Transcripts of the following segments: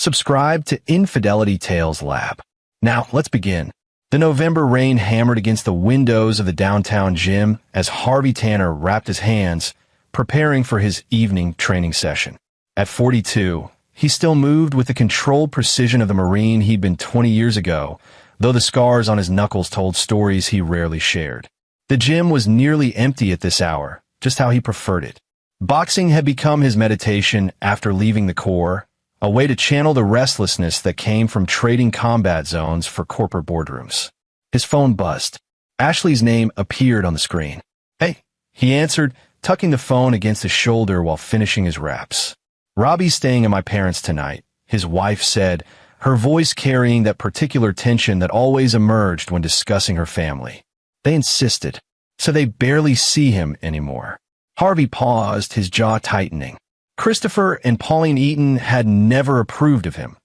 Subscribe to Infidelity Tales Lab. Now, let's begin. The November rain hammered against the windows of the downtown gym as Harvey Tanner wrapped his hands, preparing for his evening training session. At 42, he still moved with the controlled precision of the Marine he'd been 20 years ago, though the scars on his knuckles told stories he rarely shared. The gym was nearly empty at this hour, just how he preferred it. Boxing had become his meditation after leaving the Corps, a way to channel the restlessness that came from trading combat zones for corporate boardrooms. His phone buzzed. Ashley's name appeared on the screen. "Hey," he answered, tucking the phone against his shoulder while finishing his wraps. "Robbie's staying at my parents' tonight," his wife said, her voice carrying that particular tension that always emerged when discussing her family. They insisted, so they barely see him anymore. Harvey paused, his jaw tightening. Christopher and Pauline Eaton had never approved of him.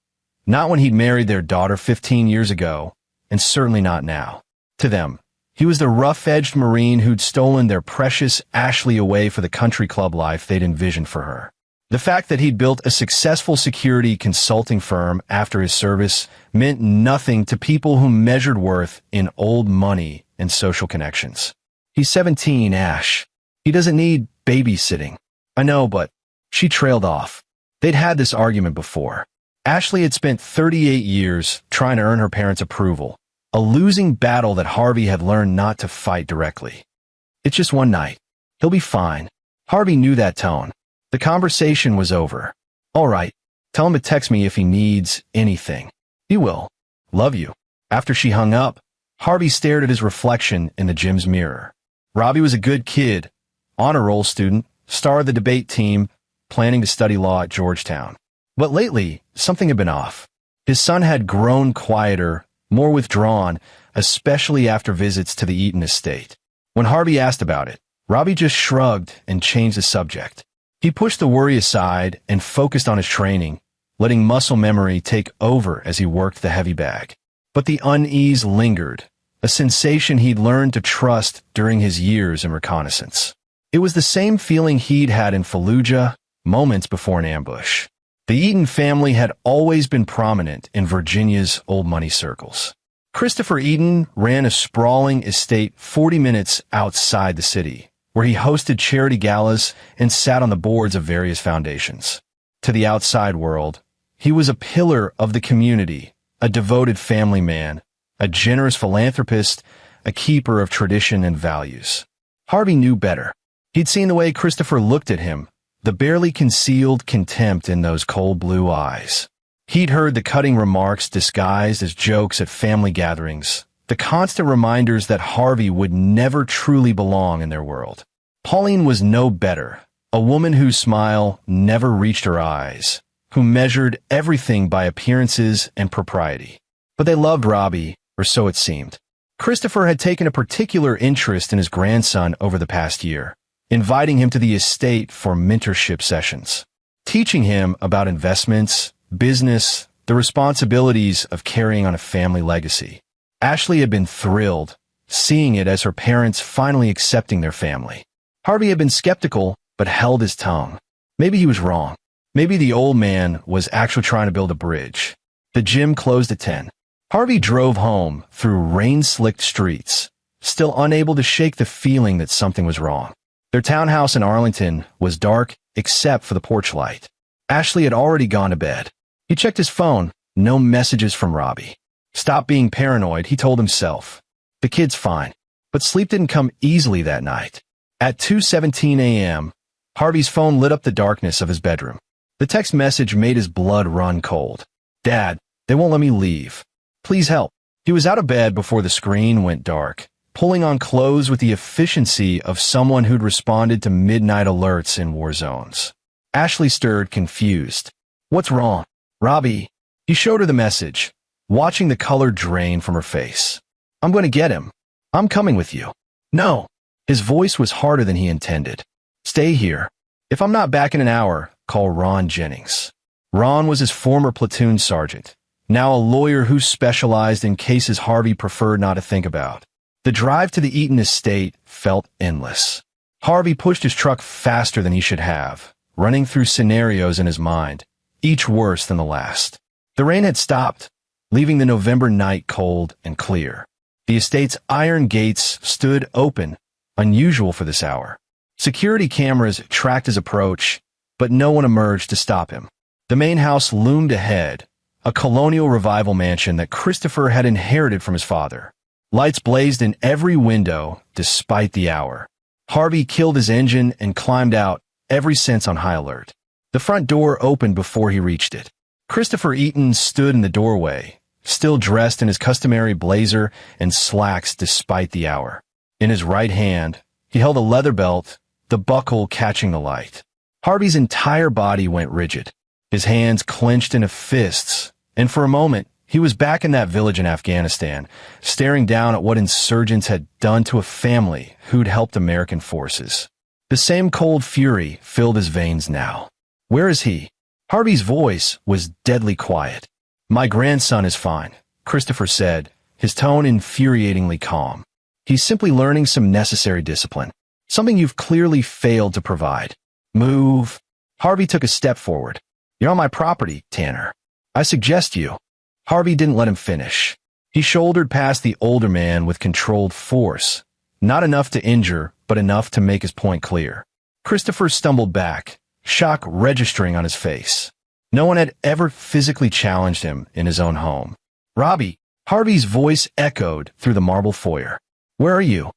Not when he'd married their daughter 15 years ago, and certainly not now. To them, he was the rough-edged Marine who'd stolen their precious Ashley away for the country club life they'd envisioned for her. The fact that he'd built a successful security consulting firm after his service meant nothing to people who measured worth in old money and social connections. "He's 17, Ash. He doesn't need babysitting." "I know, but..." She trailed off. They'd had this argument before. Ashley had spent 38 years trying to earn her parents' approval, a losing battle that Harvey had learned not to fight directly. "It's just one night. He'll be fine." Harvey knew that tone. The conversation was over. "All right, tell him to text me if he needs anything." "He will. Love you." After she hung up, Harvey stared at his reflection in the gym's mirror. Robbie was a good kid, honor roll student, star of the debate team, planning to study law at Georgetown. But lately, something had been off. His son had grown quieter, more withdrawn, especially after visits to the Eaton estate. When Harvey asked about it, Robbie just shrugged and changed the subject. He pushed the worry aside and focused on his training, letting muscle memory take over as he worked the heavy bag. But the unease lingered, a sensation he'd learned to trust during his years in reconnaissance. It was the same feeling he'd had in Fallujah, moments before an ambush. The Eaton family had always been prominent in Virginia's old money circles. Christopher Eaton ran a sprawling estate 40 minutes outside the city, where he hosted charity galas and sat on the boards of various foundations. To the outside world, he was a pillar of the community, a devoted family man, a generous philanthropist, a keeper of tradition and values. Harvey knew better. He'd seen the way Christopher looked at him, the barely concealed contempt in those cold blue eyes. He'd heard the cutting remarks disguised as jokes at family gatherings, the constant reminders that Harvey would never truly belong in their world. Pauline was no better, a woman whose smile never reached her eyes, who measured everything by appearances and propriety. But they loved Robbie, or so it seemed. Christopher had taken a particular interest in his grandson over the past year, inviting him to the estate for mentorship sessions, teaching him about investments, business, the responsibilities of carrying on a family legacy. Ashley had been thrilled, seeing it as her parents finally accepting their family. Harvey had been skeptical, but held his tongue. Maybe he was wrong. Maybe the old man was actually trying to build a bridge. The gym closed at 10. Harvey drove home through rain-slicked streets, still unable to shake the feeling that something was wrong. Their townhouse in Arlington was dark except for the porch light. Ashley had already gone to bed. He checked his phone, no messages from Robbie. Stop being paranoid, he told himself. The kid's fine. But sleep didn't come easily that night. At 2:17 a.m., Harvey's phone lit up the darkness of his bedroom. The text message made his blood run cold. "Dad, they won't let me leave. Please help." He was out of bed before the screen went dark, pulling on clothes with the efficiency of someone who'd responded to midnight alerts in war zones. Ashley stirred, confused. "What's wrong?" "Robbie." He showed her the message, watching the color drain from her face. "I'm going to get him. I'm coming with you." "No." His voice was harder than he intended. "Stay here. If I'm not back in an hour, call Ron Jennings." Ron was his former platoon sergeant, now a lawyer who specialized in cases Harvey preferred not to think about. The drive to the Eaton estate felt endless. Harvey pushed his truck faster than he should have, running through scenarios in his mind, each worse than the last. The rain had stopped, leaving the November night cold and clear. The estate's iron gates stood open, unusual for this hour. Security cameras tracked his approach, but no one emerged to stop him. The main house loomed ahead, a colonial revival mansion that Christopher had inherited from his father. Lights blazed in every window, despite the hour. Harvey killed his engine and climbed out, every sense on high alert. The front door opened before he reached it. Christopher Eaton stood in the doorway, still dressed in his customary blazer and slacks despite the hour. In his right hand, he held a leather belt, the buckle catching the light. Harvey's entire body went rigid. His hands clenched into fists, and for a moment, he was back in that village in Afghanistan, staring down at what insurgents had done to a family who'd helped American forces. The same cold fury filled his veins now. Where is he? Harvey's voice was deadly quiet. My grandson is fine, Christopher said, his tone infuriatingly calm. He's simply learning some necessary discipline, something you've clearly failed to provide. Move. Harvey took a step forward. You're on my property, Tanner. I suggest you. Harvey didn't let him finish. He shouldered past the older man with controlled force, not enough to injure, but enough to make his point clear. Christopher stumbled back, shock registering on his face. No one had ever physically challenged him in his own home. Robbie, Harvey's voice echoed through the marble foyer. Where are you?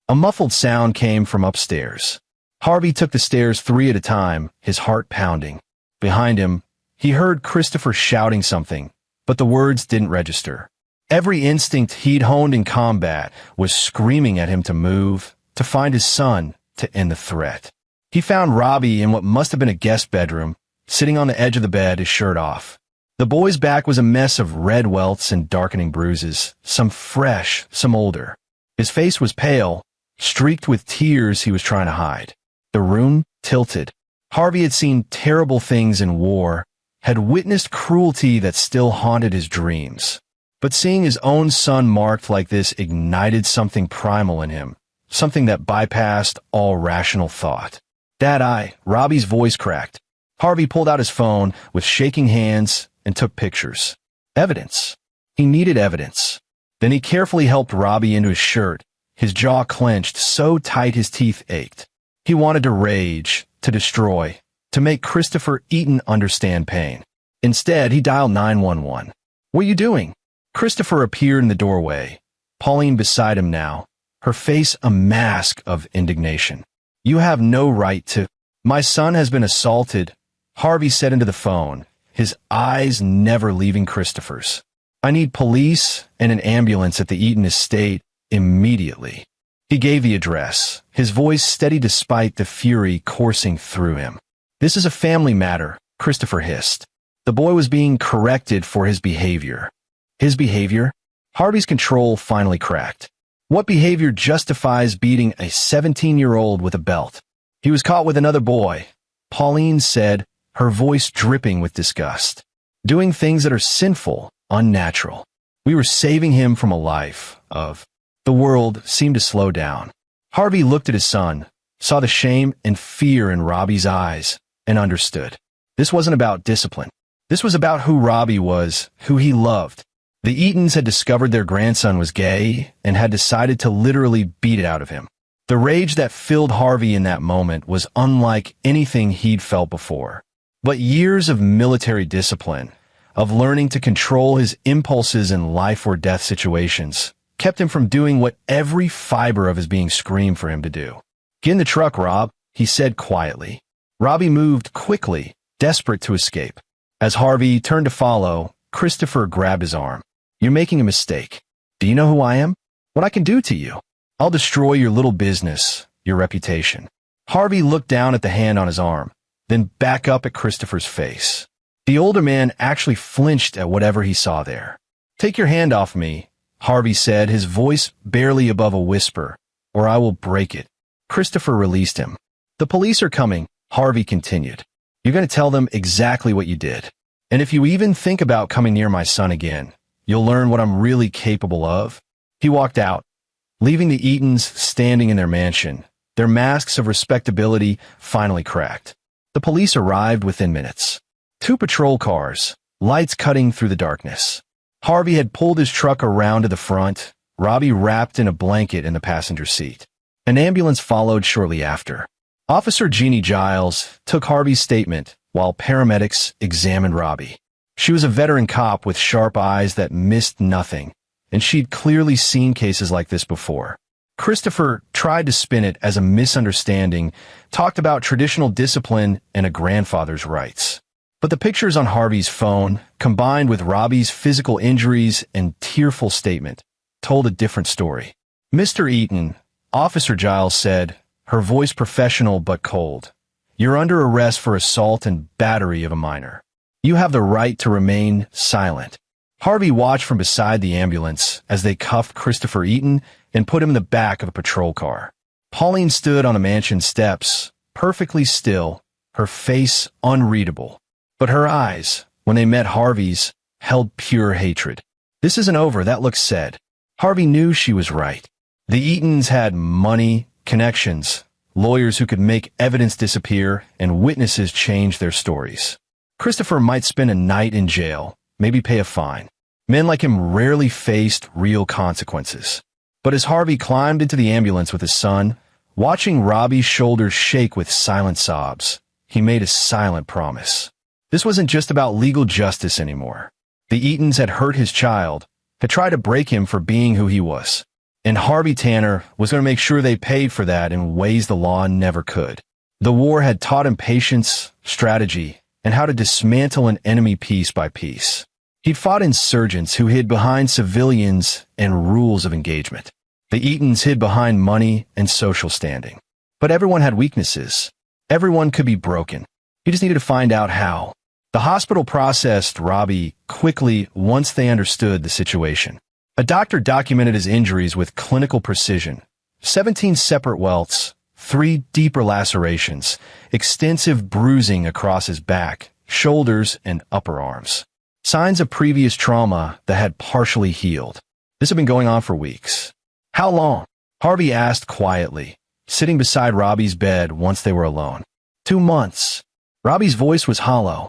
A muffled sound came from upstairs. Harvey took the stairs 3 at a time, his heart pounding. Behind him, he heard Christopher shouting something, but the words didn't register. Every instinct he'd honed in combat was screaming at him to move, to find his son, to end the threat. He found Robbie in what must have been a guest bedroom, sitting on the edge of the bed, his shirt off. The boy's back was a mess of red welts and darkening bruises, some fresh, some older. His face was pale, streaked with tears he was trying to hide. The room tilted. Harvey had seen terrible things in war, had witnessed cruelty that still haunted his dreams. But seeing his own son marked like this ignited something primal in him, something that bypassed all rational thought. Dad, Robbie's voice cracked. Harvey pulled out his phone with shaking hands and took pictures. Evidence. He needed evidence. Then he carefully helped Robbie into his shirt, his jaw clenched so tight his teeth ached. He wanted to rage, to destroy, to make Christopher Eaton understand pain. Instead, he dialed 911. What are you doing? Christopher appeared in the doorway, Pauline beside him now, her face a mask of indignation. You have no right to... My son has been assaulted, Harvey said into the phone, his eyes never leaving Christopher's. I need police and an ambulance at the Eaton estate immediately. He gave the address, his voice steady despite the fury coursing through him. This is a family matter, Christopher hissed. The boy was being corrected for his behavior. His behavior? Harvey's control finally cracked. What behavior justifies beating a 17-year-old with a belt? He was caught with another boy, Pauline said, her voice dripping with disgust. Doing things that are sinful, unnatural. We were saving him from a life of... The world seemed to slow down. Harvey looked at his son, saw the shame and fear in Robbie's eyes, and understood. This wasn't about discipline. This was about who Robbie was, who he loved. The Eatons had discovered their grandson was gay and had decided to literally beat it out of him. The rage that filled Harvey in that moment was unlike anything he'd felt before. But years of military discipline, of learning to control his impulses in life or death situations, kept him from doing what every fiber of his being screamed for him to do. Get in the truck, Rob, he said quietly. Robbie moved quickly, desperate to escape. As Harvey turned to follow, Christopher grabbed his arm. You're making a mistake. Do you know who I am? What I can do to you? I'll destroy your little business, your reputation. Harvey looked down at the hand on his arm, then back up at Christopher's face. The older man actually flinched at whatever he saw there. Take your hand off me, Harvey said, his voice barely above a whisper, or I will break it. Christopher released him. The police are coming, Harvey continued. You're going to tell them exactly what you did. And if you even think about coming near my son again, you'll learn what I'm really capable of. He walked out, leaving the Eatons standing in their mansion, their masks of respectability finally cracked. The police arrived within minutes. 2 patrol cars, lights cutting through the darkness. Harvey had pulled his truck around to the front, Robbie wrapped in a blanket in the passenger seat. An ambulance followed shortly after. Officer Jeannie Giles took Harvey's statement while paramedics examined Robbie. She was a veteran cop with sharp eyes that missed nothing, and she'd clearly seen cases like this before. Christopher tried to spin it as a misunderstanding, talked about traditional discipline and a grandfather's rights. But the pictures on Harvey's phone, combined with Robbie's physical injuries and tearful statement, told a different story. "Mr. Eaton," Officer Giles said, her voice professional but cold, "you're under arrest for assault and battery of a minor. You have the right to remain silent." Harvey watched from beside the ambulance as they cuffed Christopher Eaton and put him in the back of a patrol car. Pauline stood on the mansion steps, perfectly still, her face unreadable. But her eyes, when they met Harvey's, held pure hatred. "This isn't over," that look said. Harvey knew she was right. The Eatons had money, connections, lawyers who could make evidence disappear, and witnesses change their stories. Christopher might spend a night in jail, maybe pay a fine. Men like him rarely faced real consequences. But as Harvey climbed into the ambulance with his son, watching Robbie's shoulders shake with silent sobs, he made a silent promise. This wasn't just about legal justice anymore. The Eatons had hurt his child, had tried to break him for being who he was. And Harvey Tanner was going to make sure they paid for that in ways the law never could. The war had taught him patience, strategy, and how to dismantle an enemy piece by piece. He'd fought insurgents who hid behind civilians and rules of engagement. The Eatons hid behind money and social standing. But everyone had weaknesses. Everyone could be broken. He just needed to find out how. The hospital processed Robbie quickly once they understood the situation. A doctor documented his injuries with clinical precision. 17 separate welts, 3 deeper lacerations, extensive bruising across his back, shoulders, and upper arms. Signs of previous trauma that had partially healed. This had been going on for weeks. "How long?" Harvey asked quietly, sitting beside Robbie's bed once they were alone. 2 months. Robbie's voice was hollow.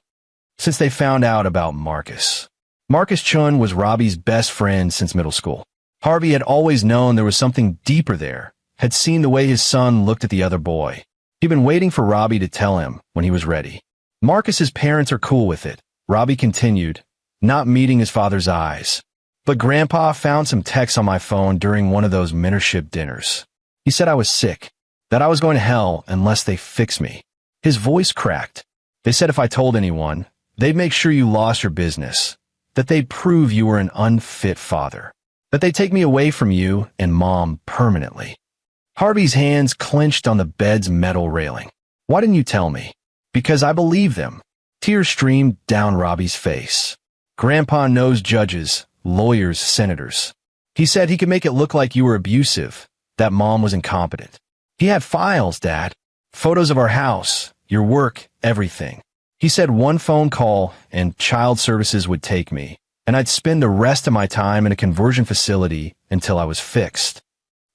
"Since they found out about Marcus." Marcus Chun was Robbie's best friend since middle school. Harvey had always known there was something deeper there, had seen the way his son looked at the other boy. He'd been waiting for Robbie to tell him when he was ready. "Marcus's parents are cool with it," Robbie continued, not meeting his father's eyes. "But Grandpa found some texts on my phone during one of those mentorship dinners. He said I was sick, that I was going to hell unless they fix me." His voice cracked. "They said if I told anyone, they'd make sure you lost your business, that they'd prove you were an unfit father, that they'd take me away from you and Mom permanently." Harvey's hands clenched on the bed's metal railing. "Why didn't you tell me?" "Because I believe them." Tears streamed down Robbie's face. "Grandpa knows judges, lawyers, senators. He said he could make it look like you were abusive, that Mom was incompetent. He had files, Dad. Photos of our house, your work, everything. He said one phone call and child services would take me, and I'd spend the rest of my time in a conversion facility until I was fixed."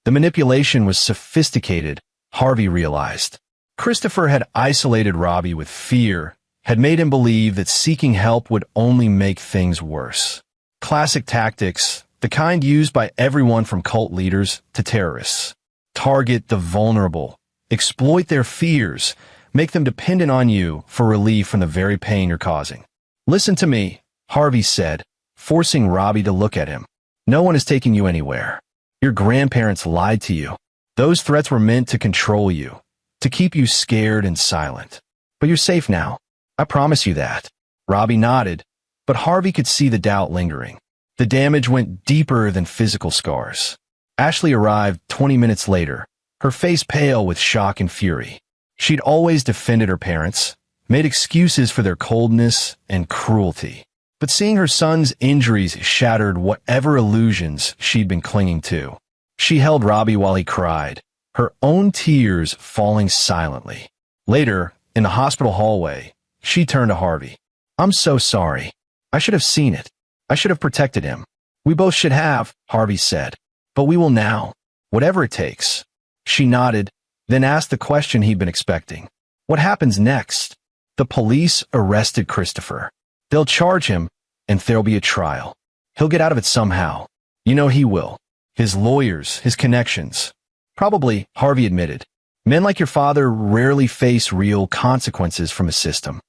The manipulation was sophisticated, Harvey realized. Christopher had isolated Robbie with fear, had made him believe that seeking help would only make things worse. Classic tactics, the kind used by everyone from cult leaders to terrorists. Target the vulnerable, exploit their fears, make them dependent on you for relief from the very pain you're causing. "Listen to me," Harvey said, forcing Robbie to look at him. "No one is taking you anywhere. Your grandparents lied to you. Those threats were meant to control you, to keep you scared and silent. But you're safe now. I promise you that." Robbie nodded, but Harvey could see the doubt lingering. The damage went deeper than physical scars. Ashley arrived 20 minutes later, her face pale with shock and fury. She'd always defended her parents, made excuses for their coldness and cruelty. But seeing her son's injuries shattered whatever illusions she'd been clinging to. She held Robbie while he cried, her own tears falling silently. Later, in the hospital hallway, she turned to Harvey. "I'm so sorry. I should have seen it. I should have protected him. We both should have," Harvey said. "But we will now, whatever it takes." She nodded, then asked the question he'd been expecting. "What happens next?" "The police arrested Christopher. They'll charge him, and there'll be a trial. He'll get out of it somehow. You know he will. His lawyers, his connections. Probably, Harvey admitted. Men like your father rarely face real consequences from a system.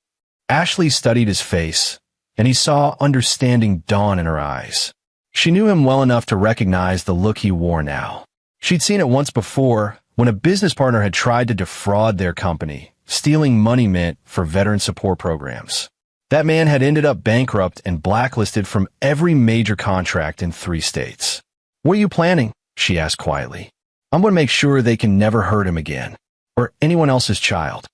Ashley studied his face, and he saw understanding dawn in her eyes. She knew him well enough to recognize the look he wore now. She'd seen it once before when a business partner had tried to defraud their company, stealing money meant for veteran support programs. That man had ended up bankrupt and blacklisted from every major contract in 3 states. "What are you planning?" she asked quietly. "I'm going to make sure they can never hurt him again, or anyone else's child."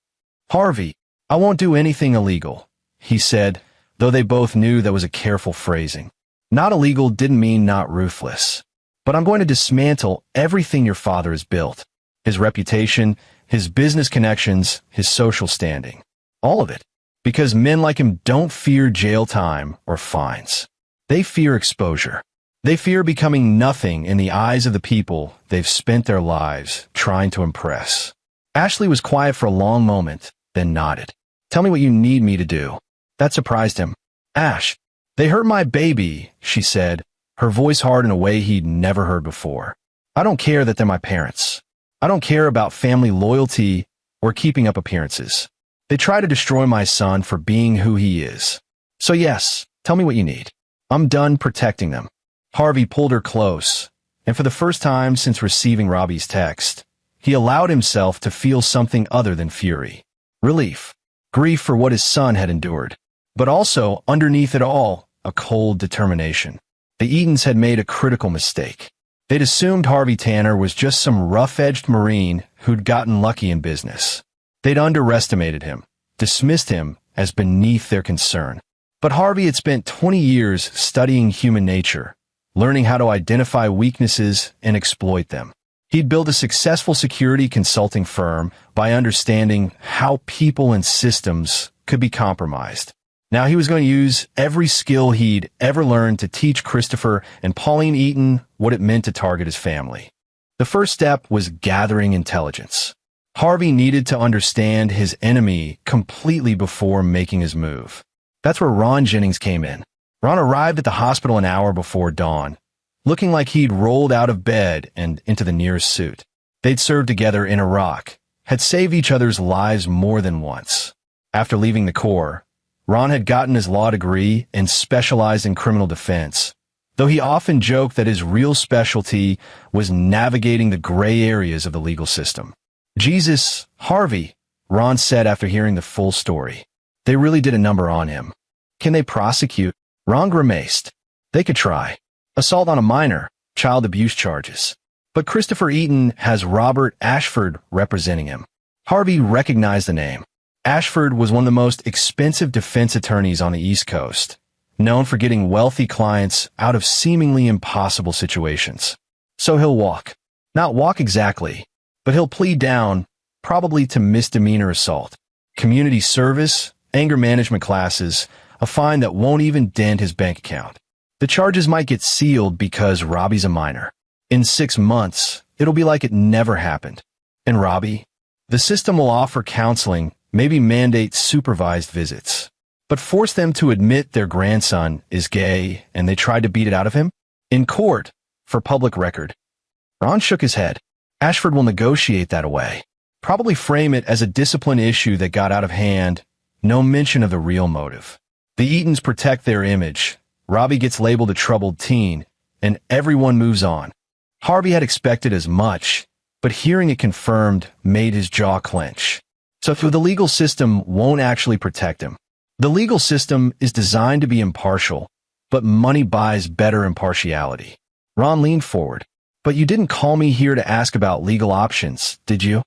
"Harvey, I won't do anything illegal," he said, though they both knew that was a careful phrasing. Not illegal didn't mean not ruthless. "But I'm going to dismantle everything your father has built. His reputation, his business connections, his social standing. All of it. Because men like him don't fear jail time or fines. They fear exposure. They fear becoming nothing in the eyes of the people they've spent their lives trying to impress." Ashley was quiet for a long moment, then nodded. "Tell me what you need me to do." That surprised him. "Ash, they hurt my baby," she said, her voice hard in a way he'd never heard before. "I don't care that they're my parents. I don't care about family loyalty or keeping up appearances. They try to destroy my son for being who he is. So yes, tell me what you need. I'm done protecting them." Harvey pulled her close, and for the first time since receiving Robbie's text, he allowed himself to feel something other than fury. Relief. Grief for what his son had endured. But also, underneath it all, a cold determination. The Eatons had made a critical mistake. They'd assumed Harvey Tanner was just some rough-edged Marine who'd gotten lucky in business. They'd underestimated him, dismissed him as beneath their concern. But Harvey had spent 20 years studying human nature, learning how to identify weaknesses and exploit them. He'd built a successful security consulting firm by understanding how people and systems could be compromised. Now he was going to use every skill he'd ever learned to teach Christopher and Pauline Eaton what it meant to target his family. The first step was gathering intelligence. Harvey needed to understand his enemy completely before making his move. That's where Ron Jennings came in. Ron arrived at the hospital an hour before dawn, looking like he'd rolled out of bed and into the nearest suit. They'd served together in Iraq, had saved each other's lives more than once. After leaving the Corps, Ron had gotten his law degree and specialized in criminal defense, though he often joked that his real specialty was navigating the gray areas of the legal system. "Jesus, Harvey," Ron said after hearing the full story. "They really did a number on him. Can they prosecute?" Ron grimaced. "They could try. Assault on a minor, child abuse charges. But Christopher Eaton has Robert Ashford representing him." Harvey recognized the name. Ashford was one of the most expensive defense attorneys on the East Coast, known for getting wealthy clients out of seemingly impossible situations. So he'll walk. Not walk exactly, but he'll plead down, probably to misdemeanor assault, community service, anger management classes, a fine that won't even dent his bank account. The charges might get sealed because Robbie's a minor. In 6 months, it'll be like it never happened. And Robbie? The system will offer counseling, maybe mandate supervised visits, but force them to admit their grandson is gay and they tried to beat it out of him? In court, for public record. Ron shook his head. Ashford will negotiate that away. Probably frame it as a discipline issue that got out of hand, no mention of the real motive. The Eatons protect their image. Robbie gets labeled a troubled teen, and everyone moves on. Harvey had expected as much, but hearing it confirmed made his jaw clench. So the legal system won't actually protect him. The legal system is designed to be impartial, but money buys better impartiality. Ron leaned forward. "But you didn't call me here to ask about legal options, did you?"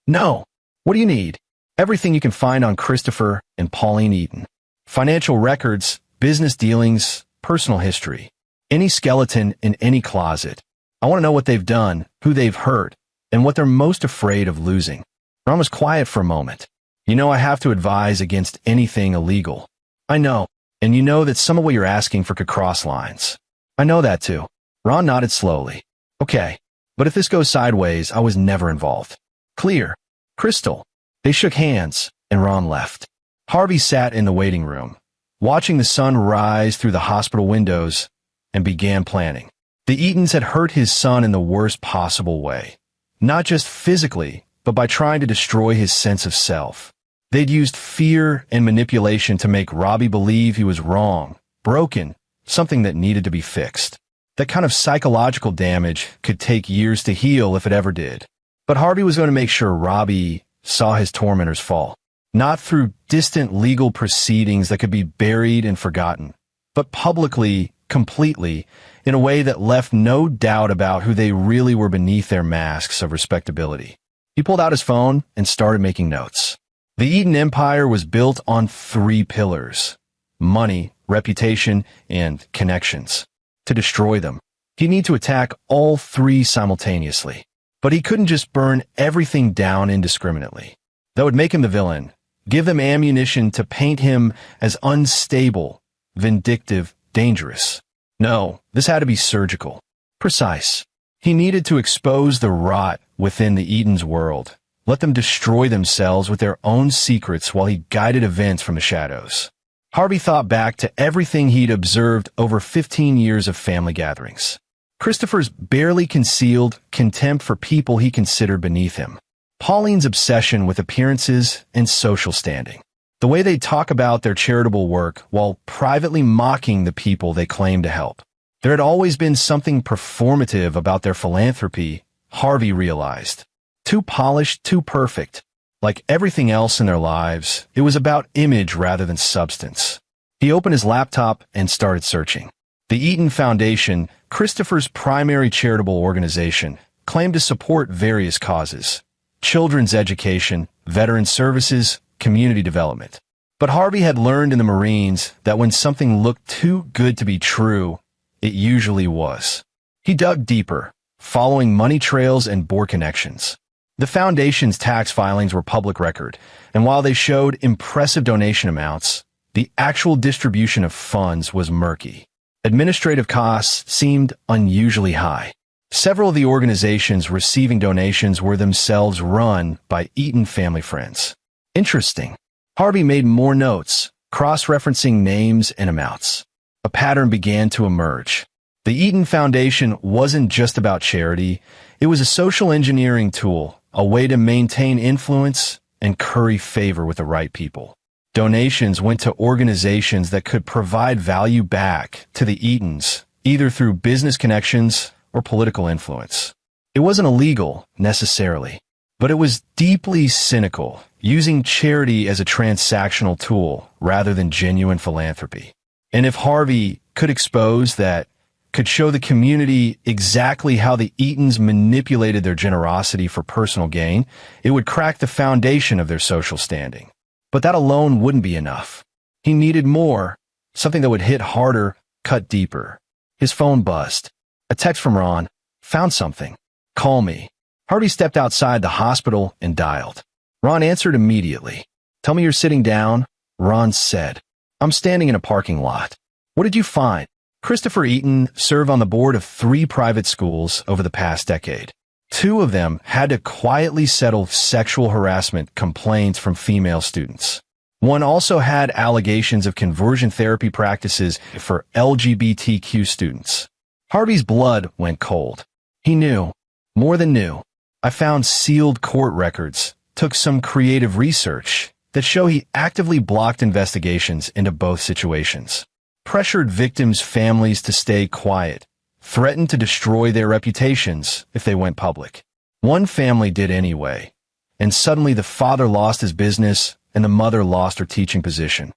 "No. What do you need?" "Everything you can find on Christopher and Pauline Eaton. Financial records, business dealings, personal history. Any skeleton in any closet. I want to know what they've done, who they've hurt, and what they're most afraid of losing." Ron was quiet for a moment. "You know I have to advise against anything illegal." "I know, and you know that some of what you're asking for could cross lines." "I know that too." Ron nodded slowly. "Okay, but if this goes sideways, I was never involved." "Clear. Crystal." They shook hands, and Ron left. Harvey sat in the waiting room, watching the sun rise through the hospital windows, and began planning. The Eatons had hurt his son in the worst possible way, not just physically, but by trying to destroy his sense of self. They'd used fear and manipulation to make Robbie believe he was wrong, broken, something that needed to be fixed. That kind of psychological damage could take years to heal if it ever did. But Harvey was going to make sure Robbie saw his tormentors fall. Not through distant legal proceedings that could be buried and forgotten, but publicly, completely, in a way that left no doubt about who they really were beneath their masks of respectability. He pulled out his phone and started making notes. The Eaton Empire was built on 3 pillars: money, reputation, and connections. To destroy them, he'd need to attack all 3 simultaneously. But he couldn't just burn everything down indiscriminately. That would make him the villain, give them ammunition to paint him as unstable, vindictive, dangerous. No, this had to be surgical, precise. He needed to expose the rot within the Eaton's world, let them destroy themselves with their own secrets while he guided events from the shadows. Harvey thought back to everything he'd observed over 15 years of family gatherings. Christopher's barely concealed contempt for people he considered beneath him. Pauline's obsession with appearances and social standing. The way they talk about their charitable work while privately mocking the people they claim to help. There had always been something performative about their philanthropy, Harvey realized. Too polished, too perfect. Like everything else in their lives, it was about image rather than substance. He opened his laptop and started searching. The Eaton Foundation, Christopher's primary charitable organization, claimed to support various causes: children's education, veteran services, community development. But Harvey had learned in the Marines that when something looked too good to be true, it usually was. He dug deeper, following money trails and board connections. The foundation's tax filings were public record, and while they showed impressive donation amounts, the actual distribution of funds was murky. Administrative costs seemed unusually high. Several of the organizations receiving donations were themselves run by Eaton family friends. Interesting. Harvey made more notes, cross-referencing names and amounts. A pattern began to emerge. The Eaton Foundation wasn't just about charity, it was a social engineering tool, a way to maintain influence and curry favor with the right people. Donations went to organizations that could provide value back to the Eatons, either through business connections or political influence. It wasn't illegal, necessarily, but it was deeply cynical, using charity as a transactional tool rather than genuine philanthropy. And if Harvey could expose that, could show the community exactly how the Eatons manipulated their generosity for personal gain, it would crack the foundation of their social standing. But that alone wouldn't be enough. He needed more, something that would hit harder, cut deeper. His phone buzzed. A text from Ron. Found something. Call me. Harvey stepped outside the hospital and dialed. Ron answered immediately. Tell me you're sitting down, Ron said. I'm standing in a parking lot. What did you find? Christopher Eaton served on the board of 3 private schools over the past decade. 2 of them had to quietly settle sexual harassment complaints from female students. One also had allegations of conversion therapy practices for LGBTQ students. Harvey's blood went cold. He knew, more than knew. I found sealed court records, took some creative research that show he actively blocked investigations into both situations. Pressured victims' families to stay quiet, threatened to destroy their reputations if they went public. One family did anyway, and suddenly the father lost his business and the mother lost her teaching position.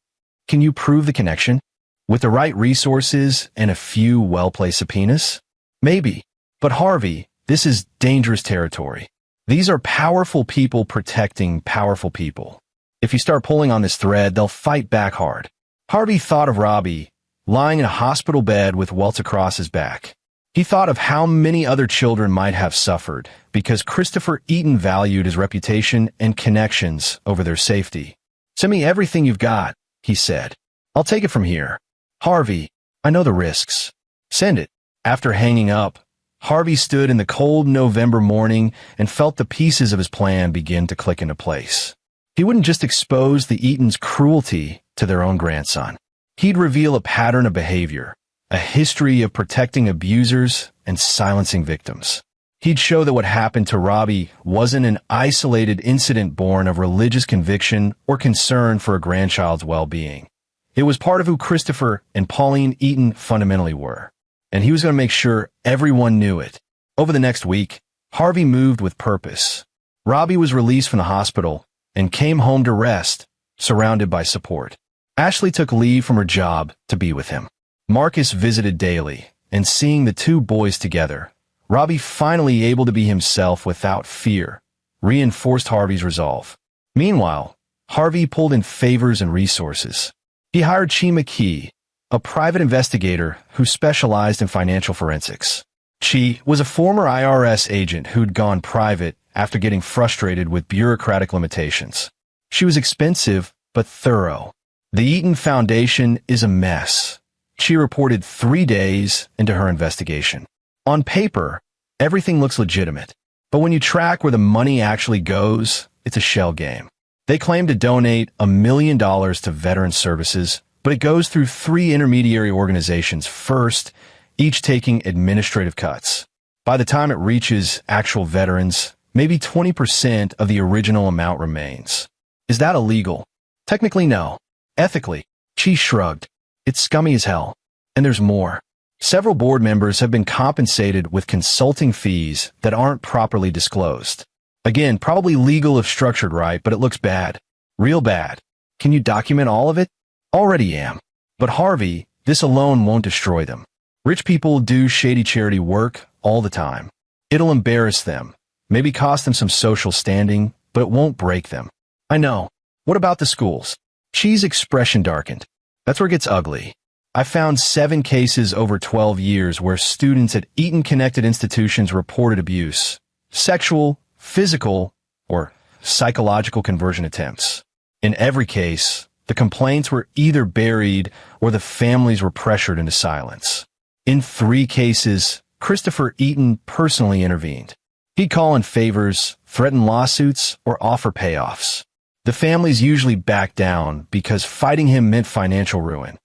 Can you prove the connection? With the right resources and a few well-placed subpoenas? Maybe. But Harvey, this is dangerous territory. These are powerful people protecting powerful people. If you start pulling on this thread, they'll fight back hard. Harvey thought of Robbie, lying in a hospital bed with welts across his back. He thought of how many other children might have suffered because Christopher Eaton valued his reputation and connections over their safety. Send me everything you've got, he said. I'll take it from here. Harvey, I know the risks. Send it. After hanging up, Harvey stood in the cold November morning and felt the pieces of his plan begin to click into place. He wouldn't just expose the Eatons' cruelty to their own grandson. He'd reveal a pattern of behavior, a history of protecting abusers and silencing victims. He'd show that what happened to Robbie wasn't an isolated incident born of religious conviction or concern for a grandchild's well-being. It was part of who Christopher and Pauline Eaton fundamentally were, and he was going to make sure everyone knew it. Over the next week, Harvey moved with purpose. Robbie was released from the hospital and came home to rest, surrounded by support. Ashley took leave from her job to be with him. Marcus visited daily, and seeing the two boys together, Robbie, finally able to be himself without fear, reinforced Harvey's resolve. Meanwhile, Harvey pulled in favors and resources. He hired Chi McKee, a private investigator who specialized in financial forensics. Chi was a former IRS agent who'd gone private after getting frustrated with bureaucratic limitations. She was expensive but thorough. The Eaton Foundation is a mess. She reported 3 days into her investigation. On paper, everything looks legitimate, but when you track where the money actually goes, it's a shell game. They claim to donate $1 million to veteran services, but it goes through 3 intermediary organizations first, each taking administrative cuts. By the time it reaches actual veterans, maybe 20% of the original amount remains. Is that illegal? Technically, no. Ethically, she shrugged. It's scummy as hell. And there's more. Several board members have been compensated with consulting fees that aren't properly disclosed. Again, probably legal if structured right, but it looks bad. Real bad. Can you document all of it? Already am. But Harvey, this alone won't destroy them. Rich people do shady charity work all the time. It'll embarrass them, maybe cost them some social standing, but it won't break them. I know. What about the schools? Chi's expression darkened. That's where it gets ugly. I found 7 cases over 12 years where students at Eaton-connected institutions reported abuse, sexual, physical, or psychological conversion attempts. In every case, the complaints were either buried or the families were pressured into silence. In 3 cases, Christopher Eaton personally intervened. He'd call in favors, threaten lawsuits, or offer payoffs. The families usually backed down because fighting him meant financial ruin.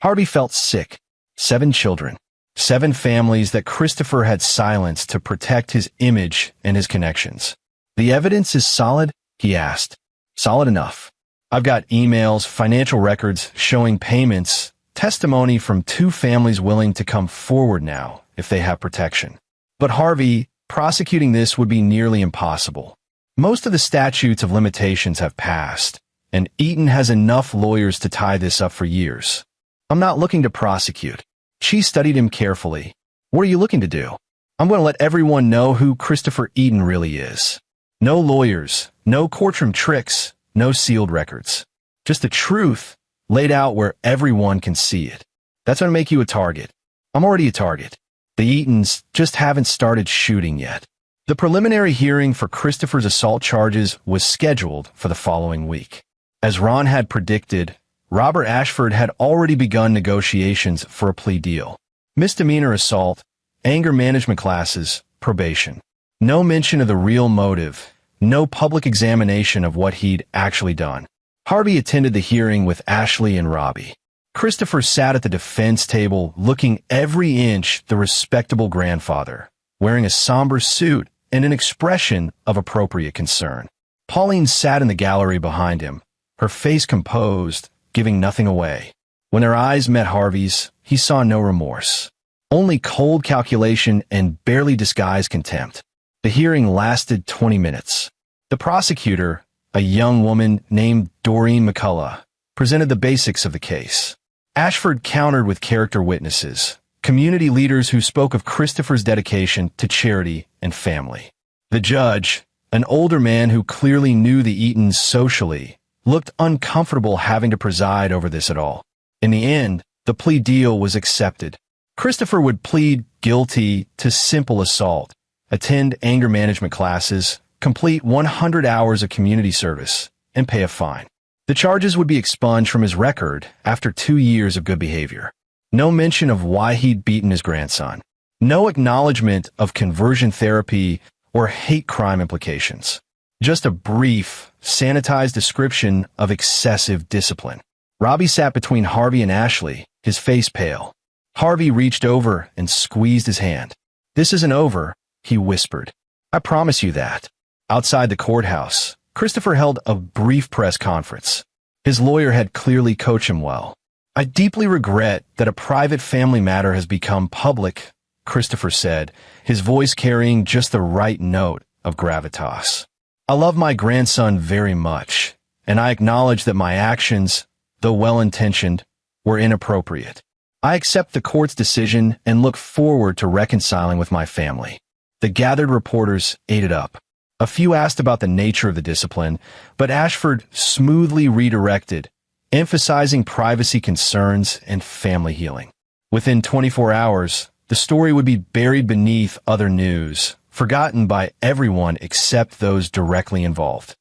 Harvey felt sick. 7 children. 7 families that Christopher had silenced to protect his image and his connections. The evidence is solid? He asked. Solid enough. I've got emails, financial records showing payments, testimony from 2 families willing to come forward now if they have protection. But Harvey, prosecuting this would be nearly impossible. Most of the statutes of limitations have passed, and Eaton has enough lawyers to tie this up for years. I'm not looking to prosecute. She studied him carefully. What are you looking to do? I'm going to let everyone know who Christopher Eaton really is. No lawyers, no courtroom tricks, no sealed records. Just the truth laid out where everyone can see it. That's going to make you a target. I'm already a target. The Eatons just haven't started shooting yet. The preliminary hearing for Christopher's assault charges was scheduled for the following week. As Ron had predicted, Robert Ashford had already begun negotiations for a plea deal. Misdemeanor assault, anger management classes, probation. No mention of the real motive, no public examination of what he'd actually done. Harvey attended the hearing with Ashley and Robbie. Christopher sat at the defense table looking every inch the respectable grandfather, wearing a somber suit and an expression of appropriate concern. Pauline sat in the gallery behind him, her face composed, giving nothing away. When their eyes met Harvey's, he saw no remorse. Only cold calculation and barely disguised contempt. The hearing lasted 20 minutes. The prosecutor, a young woman named Doreen McCullough, presented the basics of the case. Ashford countered with character witnesses, community leaders who spoke of Christopher's dedication to charity and family. The judge, an older man who clearly knew the Eatons socially, looked uncomfortable having to preside over this at all. In the end, the plea deal was accepted. Christopher would plead guilty to simple assault, attend anger management classes, complete 100 hours of community service, and pay a fine. The charges would be expunged from his record after 2 years of good behavior. No mention of why he'd beaten his grandson. No acknowledgement of conversion therapy or hate crime implications. Just a brief, sanitized description of excessive discipline. Robbie sat between Harvey and Ashley, his face pale. Harvey reached over and squeezed his hand. "This isn't over," he whispered. "I promise you that." Outside the courthouse, Christopher held a brief press conference. His lawyer had clearly coached him well. "I deeply regret that a private family matter has become public," Christopher said, his voice carrying just the right note of gravitas. "I love my grandson very much, and I acknowledge that my actions, though well-intentioned, were inappropriate. I accept the court's decision and look forward to reconciling with my family." The gathered reporters ate it up. A few asked about the nature of the discipline, but Ashford smoothly redirected, emphasizing privacy concerns and family healing. Within 24 hours, the story would be buried beneath other news, forgotten by everyone except those directly involved.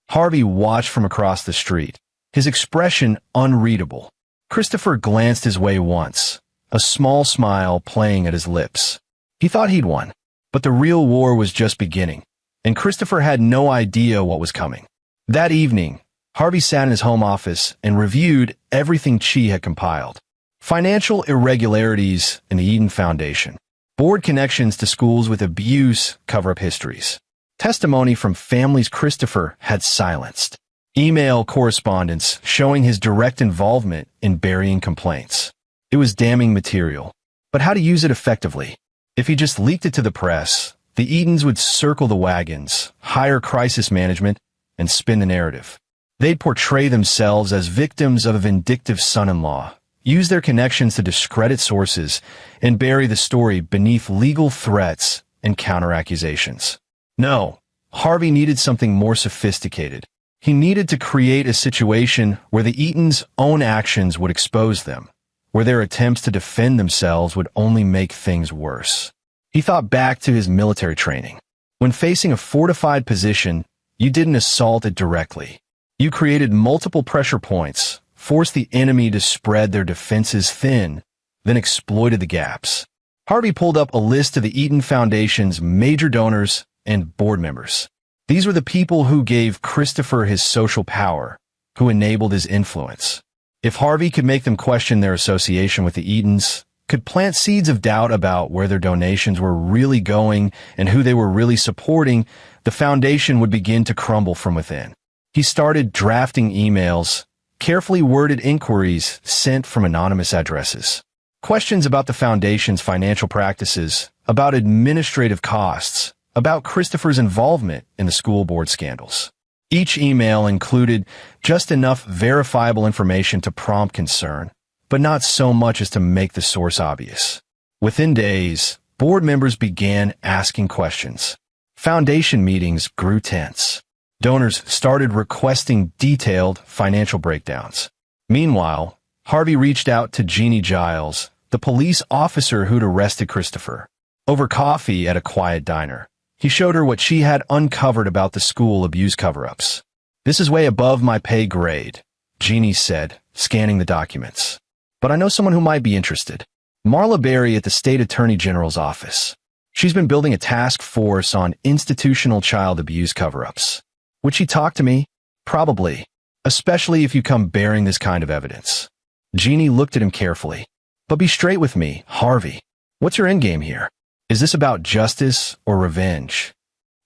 Harvey watched from across the street, his expression unreadable. Christopher glanced his way once, a small smile playing at his lips. He thought he'd won, but the real war was just beginning, and Christopher had no idea what was coming. That evening, Harvey sat in his home office and reviewed everything Chi had compiled. Financial irregularities in the Eden Foundation, board connections to schools with abuse cover-up histories, testimony from families Christopher had silenced, email correspondence showing his direct involvement in burying complaints. It was damning material, but how to use it effectively? If he just leaked it to the press, the Edens would circle the wagons, hire crisis management, and spin the narrative. They'd portray themselves as victims of a vindictive son-in-law, use their connections to discredit sources, and bury the story beneath legal threats and counter-accusations. No, Harvey needed something more sophisticated. He needed to create a situation where the Eatons' own actions would expose them, where their attempts to defend themselves would only make things worse. He thought back to his military training. When facing a fortified position, you didn't assault it directly. You created multiple pressure points, forced the enemy to spread their defenses thin, then exploited the gaps. Harvey pulled up a list of the Eden Foundation's major donors and board members. These were the people who gave Christopher his social power, who enabled his influence. If Harvey could make them question their association with the Edens, could plant seeds of doubt about where their donations were really going and who they were really supporting, the foundation would begin to crumble from within. He started drafting emails, carefully worded inquiries sent from anonymous addresses. Questions about the foundation's financial practices, about administrative costs, about Christopher's involvement in the school board scandals. Each email included just enough verifiable information to prompt concern, but not so much as to make the source obvious. Within days, board members began asking questions. Foundation meetings grew tense. Donors started requesting detailed financial breakdowns. Meanwhile, Harvey reached out to Jeannie Giles, the police officer who'd arrested Christopher. Over coffee at a quiet diner, he showed her what she had uncovered about the school abuse cover-ups. "This is way above my pay grade," Jeannie said, scanning the documents. "But I know someone who might be interested. Marla Berry at the State Attorney General's office. She's been building a task force on institutional child abuse cover-ups. Would she talk to me? Probably, especially if you come bearing this kind of evidence." Jeannie looked at him carefully. "But be straight with me, Harvey. What's your endgame here? Is this about justice or revenge?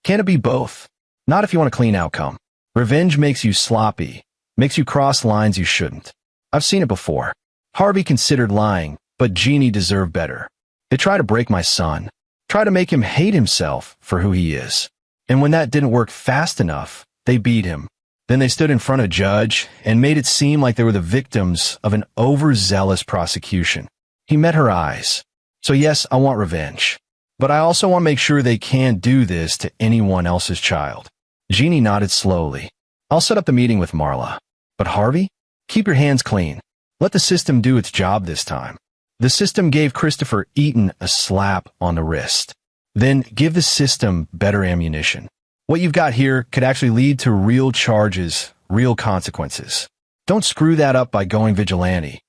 Can it be both? Not if you want a clean outcome. Revenge makes you sloppy, makes you cross lines you shouldn't. I've seen it before." Harvey considered lying, but Jeannie deserved better. "They try to break my son, try to make him hate himself for who he is. And when that didn't work fast enough, they beat him. Then they stood in front of a judge and made it seem like they were the victims of an overzealous prosecution." He met her eyes. "So yes, I want revenge. But I also want to make sure they can't do this to anyone else's child." Jeannie nodded slowly. "I'll set up the meeting with Marla. But Harvey, keep your hands clean. Let the system do its job this time." The system gave Christopher Eaton a slap on the wrist. Then give the system better ammunition. What you've got here could actually lead to real charges, real consequences. Don't screw that up by going vigilante.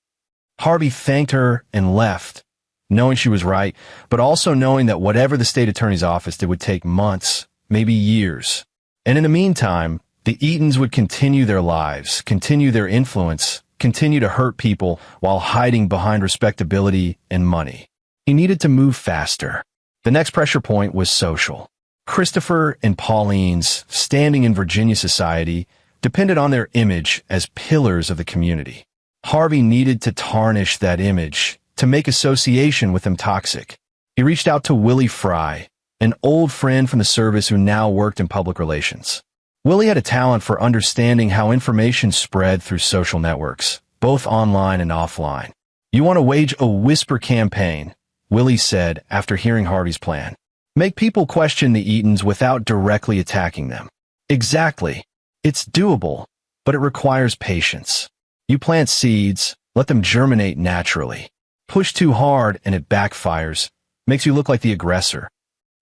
Harvey thanked her and left, knowing she was right, but also knowing that whatever the state attorney's office did would take months, maybe years. And in the meantime, the Eatons would continue their lives, continue their influence, continue to hurt people while hiding behind respectability and money. He needed to move faster. The next pressure point was social. Christopher and Pauline's standing in Virginia society depended on their image as pillars of the community. Harvey needed to tarnish that image to make association with them toxic. He reached out to Willie Fry, an old friend from the service who now worked in public relations. Willie had a talent for understanding how information spread through social networks, both online and offline. "You want to wage a whisper campaign," Willie said after hearing Harvey's plan. "Make people question the Eatons without directly attacking them." Exactly. It's doable, but it requires patience. You plant seeds, let them germinate naturally. Push too hard and it backfires, makes you look like the aggressor.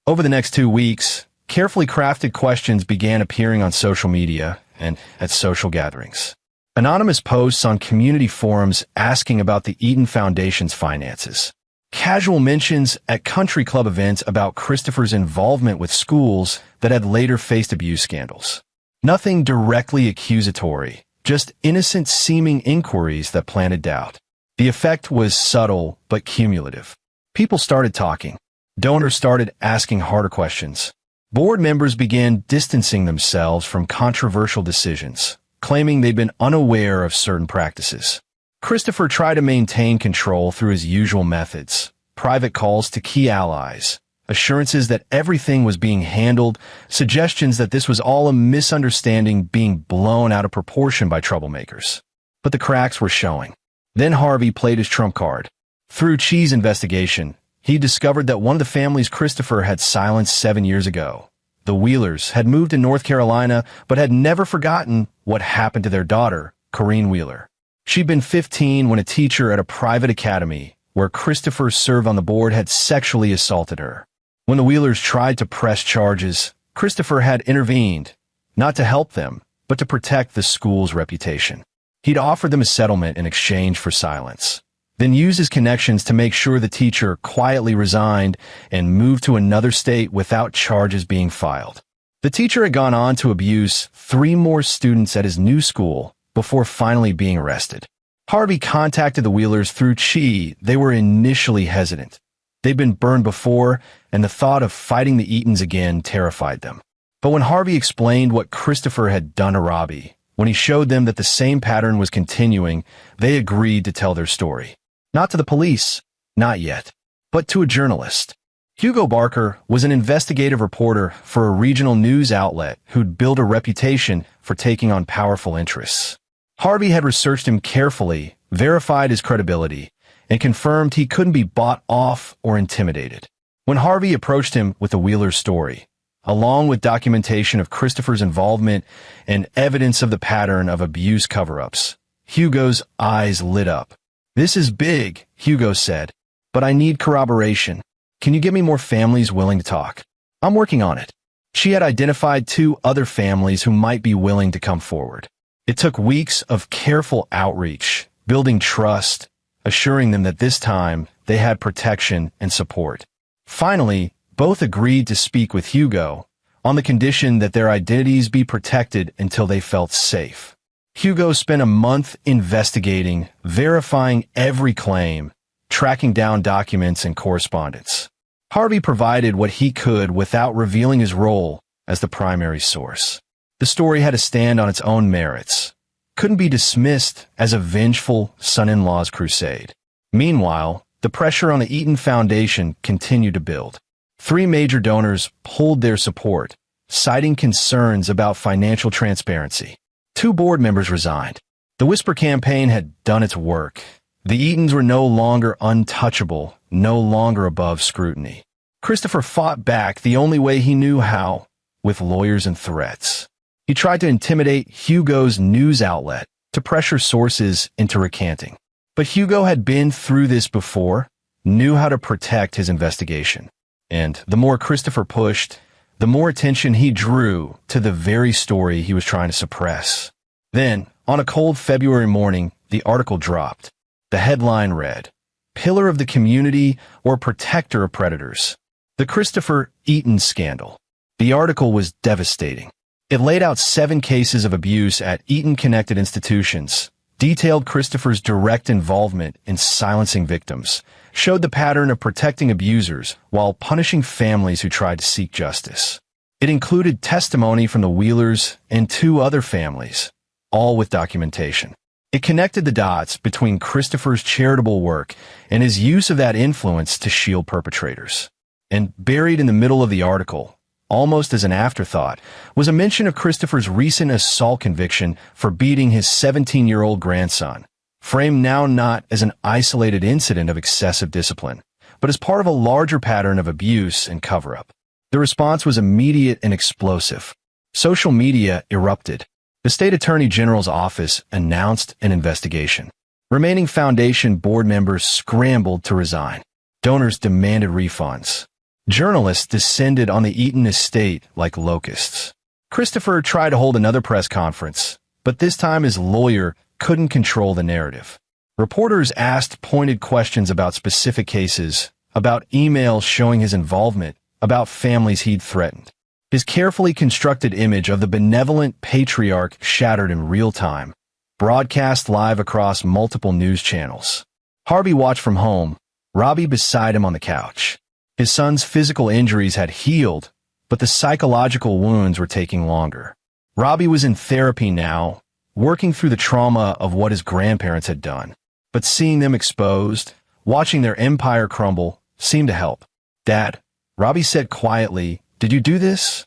Over the next 2 weeks, carefully crafted questions began appearing on social media and at social gatherings. Anonymous posts on community forums asking about the Eaton Foundation's finances. Casual mentions at country club events about Christopher's involvement with schools that had later faced abuse scandals. Nothing directly accusatory, just innocent-seeming inquiries that planted doubt. The effect was subtle but cumulative. People started talking. Donors started asking harder questions. Board members began distancing themselves from controversial decisions, claiming they'd been unaware of certain practices. Christopher tried to maintain control through his usual methods: private calls to key allies, assurances that everything was being handled, suggestions that this was all a misunderstanding being blown out of proportion by troublemakers. But the cracks were showing. Then Harvey played his trump card. Through Chee's investigation, he discovered that one of the families Christopher had silenced 7 years ago, the Wheelers, had moved to North Carolina but had never forgotten what happened to their daughter, Corrine Wheeler. She'd been 15 when a teacher at a private academy where Christopher served on the board had sexually assaulted her. When the Wheelers tried to press charges, Christopher had intervened, not to help them, but to protect the school's reputation. He'd offered them a settlement in exchange for silence, then used his connections to make sure the teacher quietly resigned and moved to another state without charges being filed. The teacher had gone on to abuse 3 more students at his new school before finally being arrested. Harvey contacted the Wheelers through Chee. They were initially hesitant. They'd been burned before, and the thought of fighting the Eatons again terrified them. But when Harvey explained what Christopher had done to Robbie, when he showed them that the same pattern was continuing, they agreed to tell their story. Not to the police, not yet, but to a journalist. Hugo Barker was an investigative reporter for a regional news outlet who'd built a reputation for taking on powerful interests. Harvey had researched him carefully, verified his credibility, and confirmed he couldn't be bought off or intimidated. When Harvey approached him with the Wheeler's story, along with documentation of Christopher's involvement and evidence of the pattern of abuse cover-ups, Hugo's eyes lit up. "This is big," Hugo said, "but I need corroboration. Can you get me more families willing to talk?" "I'm working on it." She had identified 2 other families who might be willing to come forward. It took weeks of careful outreach, building trust, assuring them that this time they had protection and support. Finally, both agreed to speak with Hugo on the condition that their identities be protected until they felt safe. Hugo spent a month investigating, verifying every claim, tracking down documents and correspondence. Harvey provided what he could without revealing his role as the primary source. The story had to stand on its own merits, couldn't be dismissed as a vengeful son-in-law's crusade. Meanwhile, the pressure on the Eaton Foundation continued to build. 3 major donors pulled their support, citing concerns about financial transparency. 2 board members resigned. The Whisper campaign had done its work. The Eatons were no longer untouchable, no longer above scrutiny. Christopher fought back the only way he knew how, with lawyers and threats. He tried to intimidate Hugo's news outlet, to pressure sources into recanting. But Hugo had been through this before, knew how to protect his investigation. And the more Christopher pushed, the more attention he drew to the very story he was trying to suppress. Then, on a cold February morning, the article dropped. The headline read, "Pillar of the Community or Protector of Predators. The Christopher Eaton Scandal." The article was devastating. It laid out 7 cases of abuse at Eaton-connected institutions, detailed Christopher's direct involvement in silencing victims, showed the pattern of protecting abusers while punishing families who tried to seek justice. It included testimony from the Wheelers and 2 other families, all with documentation. It connected the dots between Christopher's charitable work and his use of that influence to shield perpetrators. And buried in the middle of the article, almost as an afterthought, was a mention of Christopher's recent assault conviction for beating his 17-year-old grandson, framed now not as an isolated incident of excessive discipline, but as part of a larger pattern of abuse and cover-up. The response was immediate and explosive. Social media erupted. The State Attorney General's office announced an investigation. Remaining foundation board members scrambled to resign. Donors demanded refunds. Journalists descended on the Eaton estate like locusts. Christopher tried to hold another press conference, but this time his lawyer couldn't control the narrative. Reporters asked pointed questions about specific cases, about emails showing his involvement, about families he'd threatened. His carefully constructed image of the benevolent patriarch shattered in real time, broadcast live across multiple news channels. Harvey watched from home, Robbie beside him on the couch. His son's physical injuries had healed, but the psychological wounds were taking longer. Robbie was in therapy now, working through the trauma of what his grandparents had done. But seeing them exposed, watching their empire crumble, seemed to help. "Dad," Robbie said quietly, "did you do this?"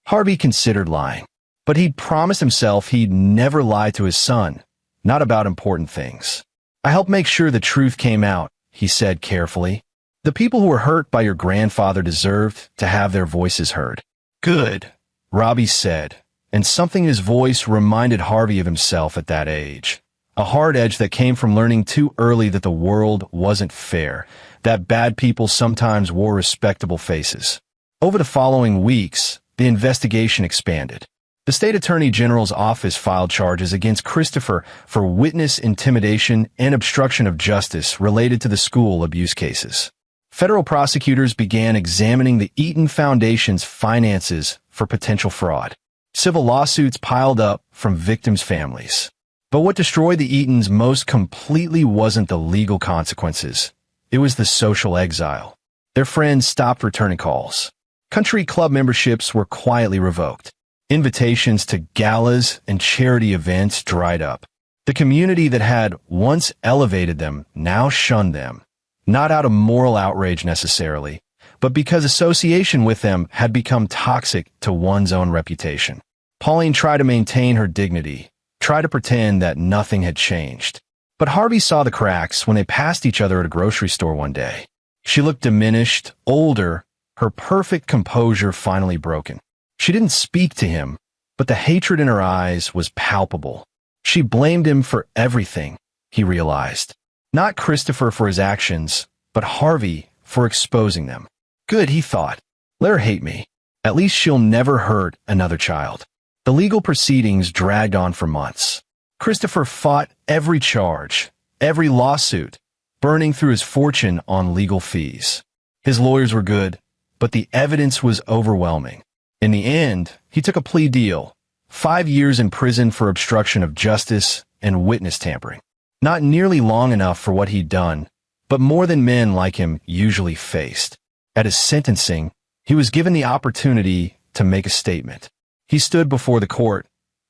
Harvey considered lying, but he'd promised himself he'd never lie to his son, not about important things. "I helped make sure the truth came out," he said carefully. "The people who were hurt by your grandfather deserved to have their voices heard." "Good," Robbie said, and something in his voice reminded Harvey of himself at that age. A hard edge that came from learning too early that the world wasn't fair, that bad people sometimes wore respectable faces. Over the following weeks, the investigation expanded. The State Attorney General's office filed charges against Christopher for witness intimidation and obstruction of justice related to the school abuse cases. Federal prosecutors began examining the Eaton Foundation's finances for potential fraud. Civil lawsuits piled up from victims' families. But what destroyed the Eatons most completely wasn't the legal consequences. It was the social exile. Their friends stopped returning calls. Country club memberships were quietly revoked. Invitations to galas and charity events dried up. The community that had once elevated them now shunned them. Not out of moral outrage necessarily, but because association with them had become toxic to one's own reputation. Pauline tried to maintain her dignity, tried to pretend that nothing had changed. But Harvey saw the cracks when they passed each other at a grocery store one day. She looked diminished, older, her perfect composure finally broken. She didn't speak to him, but the hatred in her eyes was palpable. She blamed him for everything, he realized. Not Christopher for his actions, but Harvey for exposing them. Good, he thought. Let her hate me. At least she'll never hurt another child. The legal proceedings dragged on for months. Christopher fought every charge, every lawsuit, burning through his fortune on legal fees. His lawyers were good, but the evidence was overwhelming. In the end, he took a plea deal, 5 years in prison for obstruction of justice and witness tampering. Not nearly long enough for what he'd done, but more than men like him usually faced. At his sentencing, he was given the opportunity to make a statement. He stood before the court,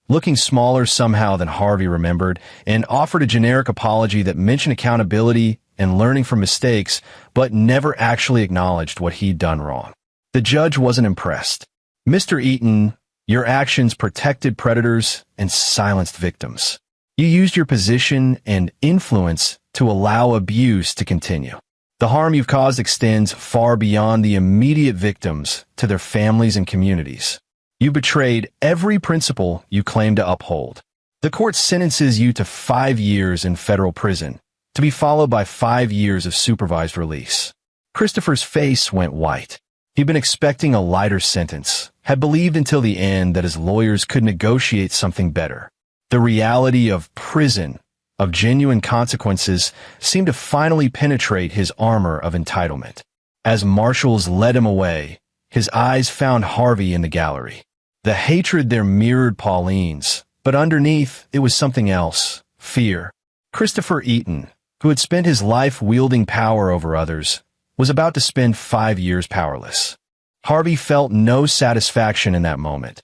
looking smaller somehow than Harvey remembered, and offered a generic apology that mentioned accountability and learning from mistakes, but never actually acknowledged what he'd done wrong. The judge wasn't impressed. "Mr. Eaton, your actions protected predators and silenced victims. You used your position and influence to allow abuse to continue. The harm you've caused extends far beyond the immediate victims to their families and communities. You betrayed every principle you claim to uphold. The court sentences you to 5 years in federal prison, to be followed by 5 years of supervised release." Christopher's face went white. He'd been expecting a lighter sentence, had believed until the end that his lawyers could negotiate something better. The reality of prison, of genuine consequences, seemed to finally penetrate his armor of entitlement. As marshals led him away, his eyes found Harvey in the gallery. The hatred there mirrored Pauline's, but underneath it was something else, fear. Christopher Eaton, who had spent his life wielding power over others, was about to spend 5 years powerless. Harvey felt no satisfaction in that moment,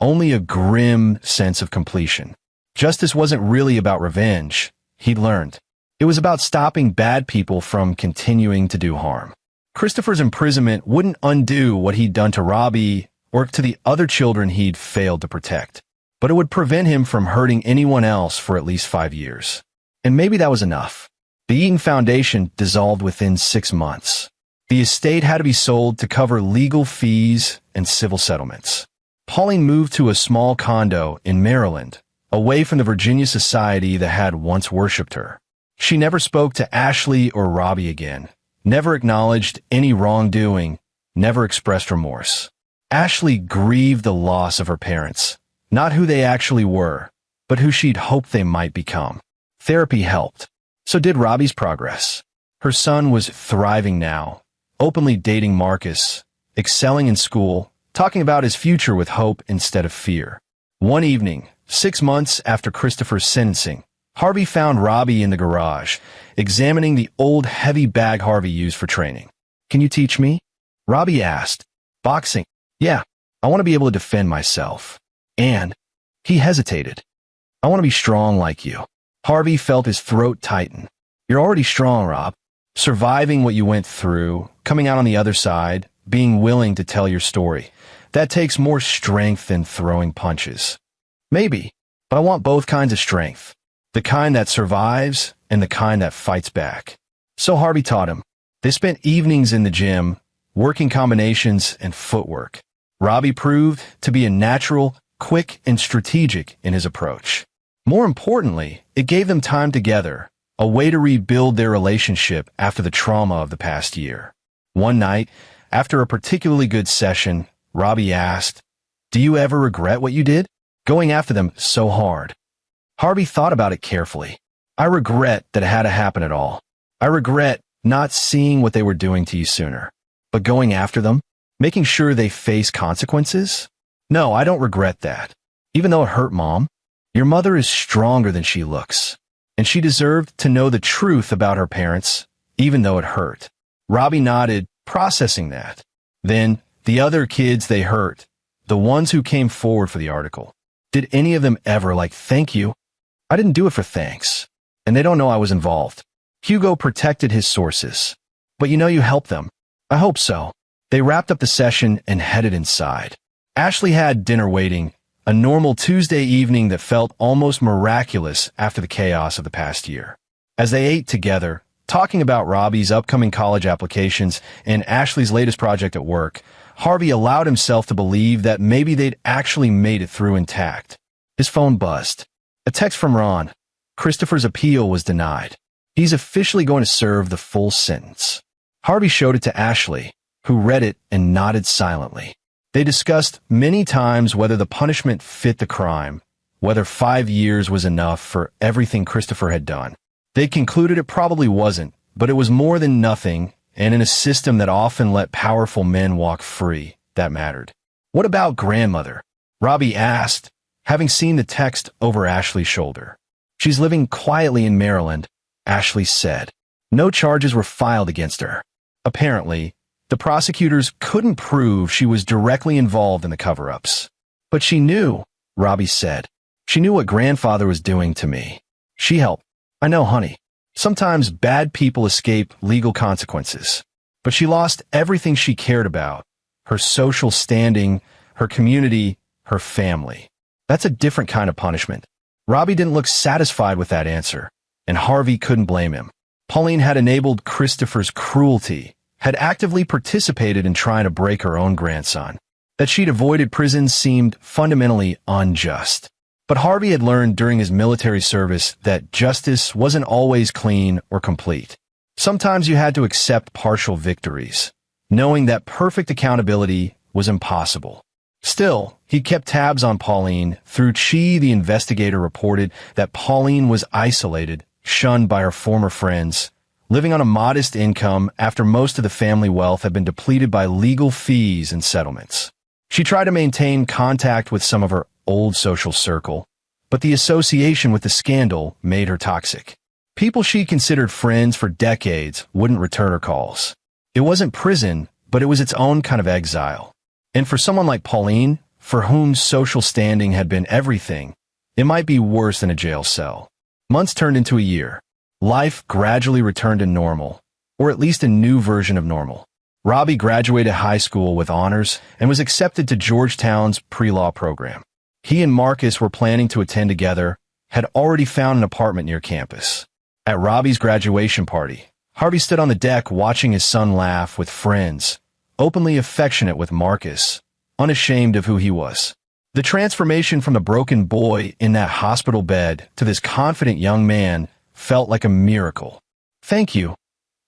only a grim sense of completion. Justice wasn't really about revenge, he'd learned. It was about stopping bad people from continuing to do harm. Christopher's imprisonment wouldn't undo what he'd done to Robbie or to the other children he'd failed to protect, but it would prevent him from hurting anyone else for at least 5 years. And maybe that was enough. The Eaton Foundation dissolved within 6 months. The estate had to be sold to cover legal fees and civil settlements. Pauline moved to a small condo in Maryland, away from the Virginia society that had once worshipped her. She never spoke to Ashley or Robbie again, never acknowledged any wrongdoing, never expressed remorse. Ashley grieved the loss of her parents, not who they actually were, but who she'd hoped they might become. Therapy helped. So did Robbie's progress. Her son was thriving now, openly dating Marcus, excelling in school, talking about his future with hope instead of fear. One evening, 6 months after Christopher's sentencing, Harvey found Robbie in the garage, examining the old heavy bag Harvey used for training. "Can you teach me?" Robbie asked. "Boxing. Yeah, I want to be able to defend myself." And he hesitated. "I want to be strong like you." Harvey felt his throat tighten. "You're already strong, Rob. Surviving what you went through, coming out on the other side, being willing to tell your story. That takes more strength than throwing punches." "Maybe, but I want both kinds of strength. The kind that survives and the kind that fights back." So Harvey taught him. They spent evenings in the gym, working combinations and footwork. Robbie proved to be a natural, quick, and strategic in his approach. More importantly, it gave them time together, a way to rebuild their relationship after the trauma of the past year. One night, after a particularly good session, Robbie asked, "Do you ever regret what you did? Going after them so hard?" Harvey thought about it carefully. "I regret that it had to happen at all. I regret not seeing what they were doing to you sooner. But going after them, making sure they face consequences? No, I don't regret that. Even though it hurt, Mom. Your mother is stronger than she looks. And she deserved to know the truth about her parents, even though it hurt." Robbie nodded, processing that. Then, the other kids they hurt, the ones who came forward for the article. Did any of them ever thank you? "I didn't do it for thanks. And they don't know I was involved." Hugo protected his sources. "But you helped them." "I hope so." They wrapped up the session and headed inside. Ashley had dinner waiting, a normal Tuesday evening that felt almost miraculous after the chaos of the past year. As they ate together, talking about Robbie's upcoming college applications and Ashley's latest project at work, Harvey allowed himself to believe that maybe they'd actually made it through intact. His phone buzzed. A text from Ron. Christopher's appeal was denied. He's officially going to serve the full sentence. Harvey showed it to Ashley, who read it and nodded silently. They discussed many times whether the punishment fit the crime, whether 5 years was enough for everything Christopher had done. They concluded it probably wasn't, but it was more than nothing, and in a system that often let powerful men walk free, that mattered. "What about grandmother?" Robbie asked, having seen the text over Ashley's shoulder. "She's living quietly in Maryland," Ashley said. No charges were filed against her. Apparently, the prosecutors couldn't prove she was directly involved in the cover-ups. "But she knew," Robbie said. "She knew what grandfather was doing to me. She helped. I know, honey. Sometimes bad people escape legal consequences. But she lost everything she cared about. Her social standing, her community, her family. That's a different kind of punishment." Robbie didn't look satisfied with that answer, and Harvey couldn't blame him. Pauline had enabled Christopher's cruelty, had actively participated in trying to break her own grandson. That she'd avoided prison seemed fundamentally unjust. But Harvey had learned during his military service that justice wasn't always clean or complete. Sometimes you had to accept partial victories, knowing that perfect accountability was impossible. Still, he kept tabs on Pauline. Through Chi, the investigator reported that Pauline was isolated, shunned by her former friends, living on a modest income after most of the family wealth had been depleted by legal fees and settlements. She tried to maintain contact with some of her old social circle, but the association with the scandal made her toxic. People she considered friends for decades wouldn't return her calls. It wasn't prison, but it was its own kind of exile. And for someone like Pauline, for whom social standing had been everything, it might be worse than a jail cell. Months turned into a year. Life gradually returned to normal, or at least a new version of normal. Robbie graduated high school with honors and was accepted to Georgetown's pre-law program. He and Marcus were planning to attend together, had already found an apartment near campus. At Robbie's graduation party, Harvey stood on the deck watching his son laugh with friends, openly affectionate with Marcus, unashamed of who he was. The transformation from the broken boy in that hospital bed to this confident young man felt like a miracle. "Thank you,"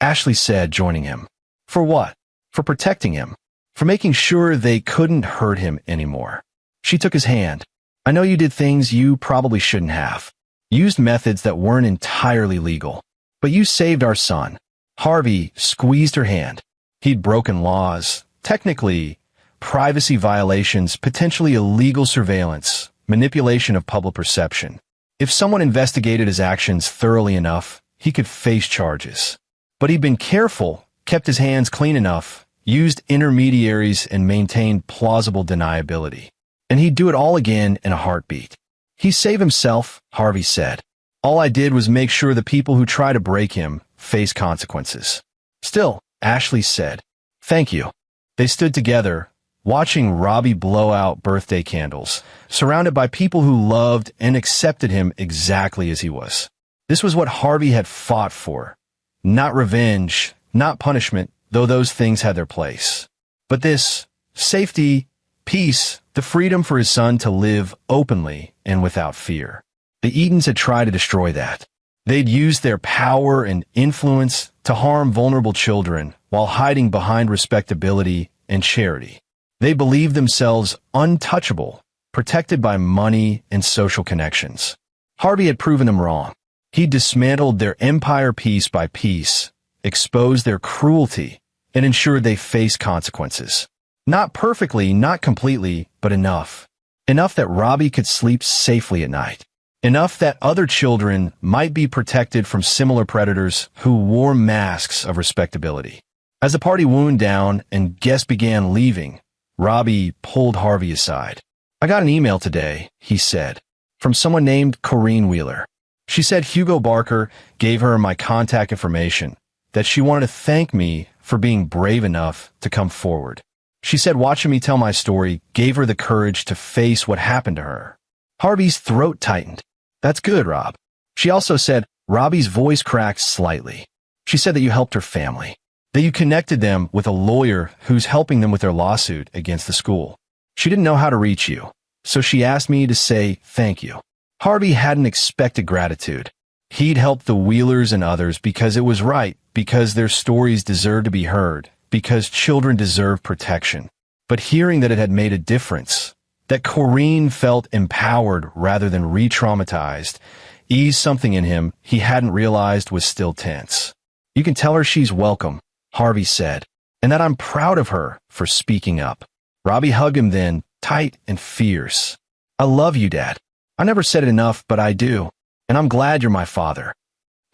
Ashley said, joining him. "For what?" "For protecting him. For making sure they couldn't hurt him anymore." She took his hand. "I know you did things you probably shouldn't have. Used methods that weren't entirely legal. But you saved our son." Harvey squeezed her hand. He'd broken laws, technically, privacy violations, potentially illegal surveillance, manipulation of public perception. If someone investigated his actions thoroughly enough, he could face charges. But he'd been careful, kept his hands clean enough, used intermediaries, and maintained plausible deniability. And he'd do it all again in a heartbeat. "He saved himself," Harvey said. "All I did was make sure the people who try to break him face consequences." "Still," Ashley said. "Thank you." They stood together, watching Robbie blow out birthday candles, surrounded by people who loved and accepted him exactly as he was. This was what Harvey had fought for. Not revenge, not punishment, though those things had their place. But this, safety, peace, the freedom for his son to live openly and without fear. The Eatons had tried to destroy that. They'd used their power and influence to harm vulnerable children while hiding behind respectability and charity. They believed themselves untouchable, protected by money and social connections. Harvey had proven them wrong. He dismantled their empire piece by piece, exposed their cruelty, and ensured they faced consequences. Not perfectly, not completely, but enough. Enough that Robbie could sleep safely at night. Enough that other children might be protected from similar predators who wore masks of respectability. As the party wound down and guests began leaving, Robbie pulled Harvey aside. "I got an email today," he said, "from someone named Corrine Wheeler. She said Hugo Barker gave her my contact information, that she wanted to thank me for being brave enough to come forward. She said watching me tell my story gave her the courage to face what happened to her." Harvey's throat tightened. "That's good, Rob." She also said, Robbie's voice cracked slightly. "She said that you helped her family, that you connected them with a lawyer who's helping them with their lawsuit against the school. She didn't know how to reach you, so she asked me to say thank you." Harvey hadn't expected gratitude. He'd helped the Wheelers and others because it was right, because their stories deserved to be heard, because children deserve protection. But hearing that it had made a difference, that Corrine felt empowered rather than re-traumatized, eased something in him he hadn't realized was still tense. "You can tell her she's welcome," Harvey said, "and that I'm proud of her for speaking up." Robbie hugged him then, tight and fierce. "I love you, Dad. I never said it enough, but I do, and I'm glad you're my father."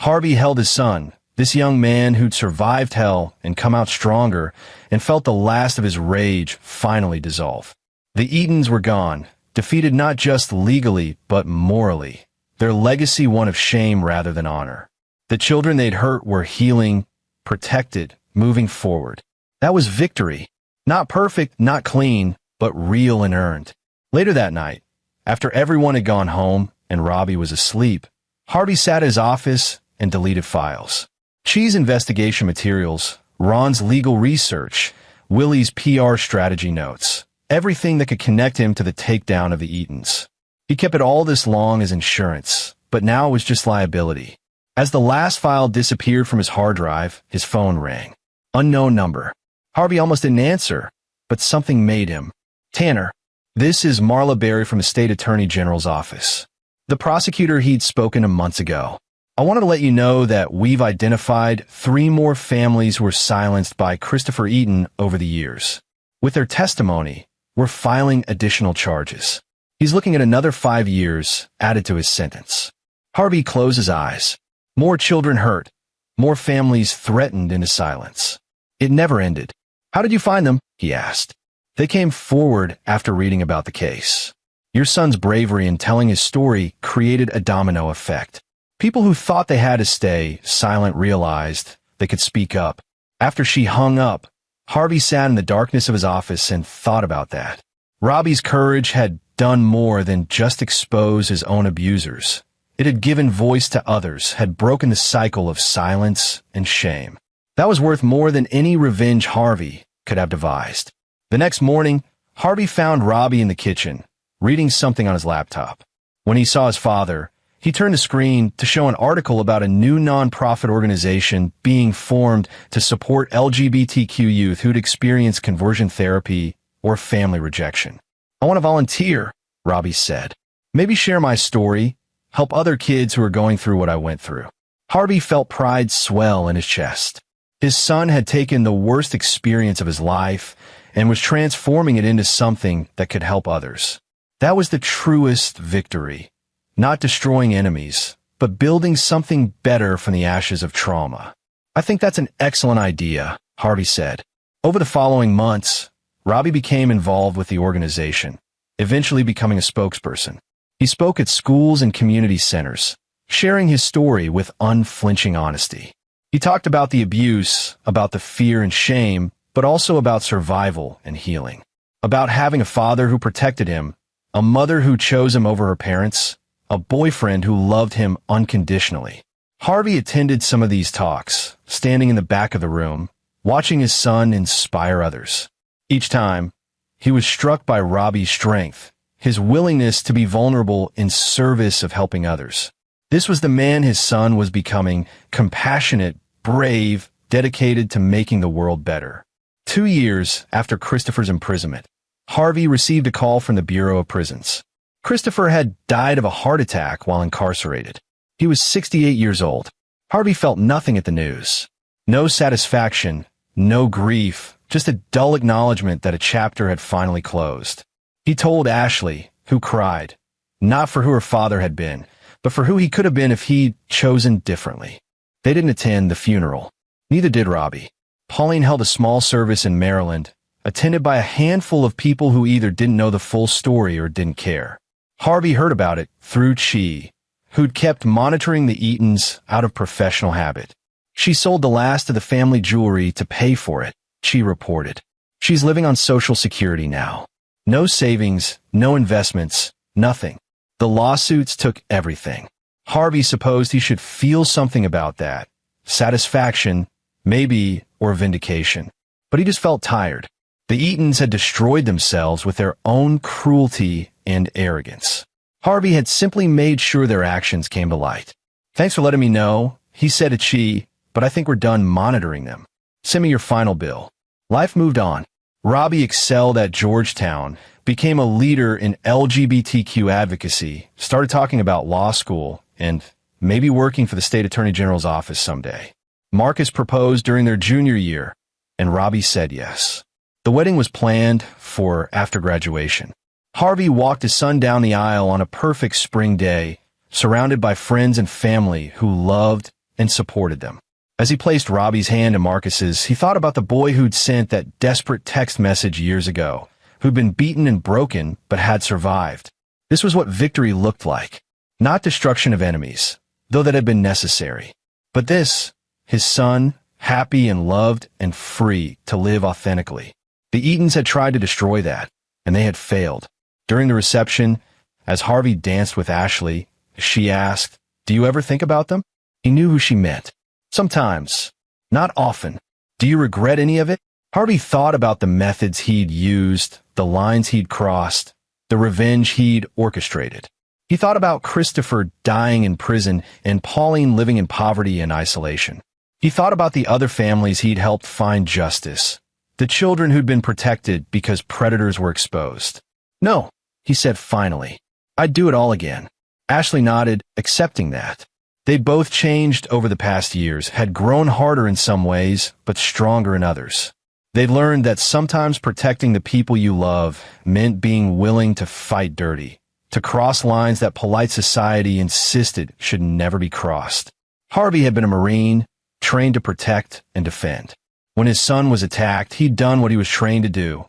Harvey held his son, this young man who'd survived hell and come out stronger, and felt the last of his rage finally dissolve. The Eatons were gone, defeated not just legally, but morally, their legacy one of shame rather than honor. The children they'd hurt were healing, protected, moving forward. That was victory. Not perfect, not clean, but real and earned. Later that night, after everyone had gone home and Robbie was asleep, Harvey sat in his office and deleted files. Chee's investigation materials, Ron's legal research, Willie's PR strategy notes, everything that could connect him to the takedown of the Eatons. He kept it all this long as insurance, but now it was just liability. As the last file disappeared from his hard drive, his phone rang. Unknown number. Harvey almost didn't answer, but something made him. "Tanner, this is Marla Berry from the State Attorney General's office. The prosecutor he'd spoken to months ago. I wanted to let you know that we've identified 3 more families who were silenced by Christopher Eaton over the years. With their testimony, we're filing additional charges." He's looking at another 5 years added to his sentence. Harvey closed his eyes. More children hurt. More families threatened into silence. It never ended. How did you find them? He asked. They came forward after reading about the case. Your son's bravery in telling his story created a domino effect. People who thought they had to stay silent realized they could speak up. After she hung up, Harvey sat in the darkness of his office and thought about that. Robbie's courage had done more than just expose his own abusers. It had given voice to others, had broken the cycle of silence and shame. That was worth more than any revenge Harvey could have devised. The next morning, Harvey found Robbie in the kitchen, reading something on his laptop. When he saw his father, he turned the screen to show an article about a new nonprofit organization being formed to support LGBTQ youth who'd experienced conversion therapy or family rejection. I want to volunteer, Robbie said. Maybe share my story, help other kids who are going through what I went through. Harvey felt pride swell in his chest. His son had taken the worst experience of his life and was transforming it into something that could help others. That was the truest victory. Not destroying enemies, but building something better from the ashes of trauma. I think that's an excellent idea, Harvey said. Over the following months, Robbie became involved with the organization, eventually becoming a spokesperson. He spoke at schools and community centers, sharing his story with unflinching honesty. He talked about the abuse, about the fear and shame, but also about survival and healing. About having a father who protected him, a mother who chose him over her parents, a boyfriend who loved him unconditionally. Harvey attended some of these talks, standing in the back of the room, watching his son inspire others. Each time, he was struck by Robbie's strength, his willingness to be vulnerable in service of helping others. This was the man his son was becoming, compassionate, brave, dedicated to making the world better. 2 years after Christopher's imprisonment, Harvey received a call from the Bureau of Prisons. Christopher had died of a heart attack while incarcerated. He was 68 years old. Harvey felt nothing at the news. No satisfaction, no grief, just a dull acknowledgement that a chapter had finally closed. He told Ashley, who cried, not for who her father had been, but for who he could have been if he'd chosen differently. They didn't attend the funeral. Neither did Robbie. Pauline held a small service in Maryland, attended by a handful of people who either didn't know the full story or didn't care. Harvey heard about it through Chi, who'd kept monitoring the Eatons out of professional habit. She sold the last of the family jewelry to pay for it, Chi reported. She's living on Social Security now. No savings, no investments, nothing. The lawsuits took everything. Harvey supposed he should feel something about that. Satisfaction, maybe, or vindication. But he just felt tired. The Eatons had destroyed themselves with their own cruelty and arrogance. Harvey had simply made sure their actions came to light. Thanks for letting me know, he said to Chi, but I think we're done monitoring them. Send me your final bill. Life moved on. Robbie excelled at Georgetown, became a leader in LGBTQ advocacy, started talking about law school, and maybe working for the state attorney general's office someday. Marcus proposed during their junior year, and Robbie said yes. The wedding was planned for after graduation. Harvey walked his son down the aisle on a perfect spring day, surrounded by friends and family who loved and supported them. As he placed Robbie's hand in Marcus's, he thought about the boy who'd sent that desperate text message years ago, who'd been beaten and broken but had survived. This was what victory looked like. Not destruction of enemies, though that had been necessary. But this, his son, happy and loved and free to live authentically. The Eatons had tried to destroy that, and they had failed. During the reception, as Harvey danced with Ashley, she asked, "Do you ever think about them?" He knew who she meant. Sometimes. Not often. Do you regret any of it? Harvey thought about the methods he'd used, the lines he'd crossed, the revenge he'd orchestrated. He thought about Christopher dying in prison and Pauline living in poverty and isolation. He thought about the other families he'd helped find justice, the children who'd been protected because predators were exposed. No, he said finally. I'd do it all again. Ashley nodded, accepting that. They'd both changed over the past years, had grown harder in some ways, but stronger in others. They'd learned that sometimes protecting the people you love meant being willing to fight dirty, to cross lines that polite society insisted should never be crossed. Harvey had been a Marine, trained to protect and defend. When his son was attacked, he'd done what he was trained to do: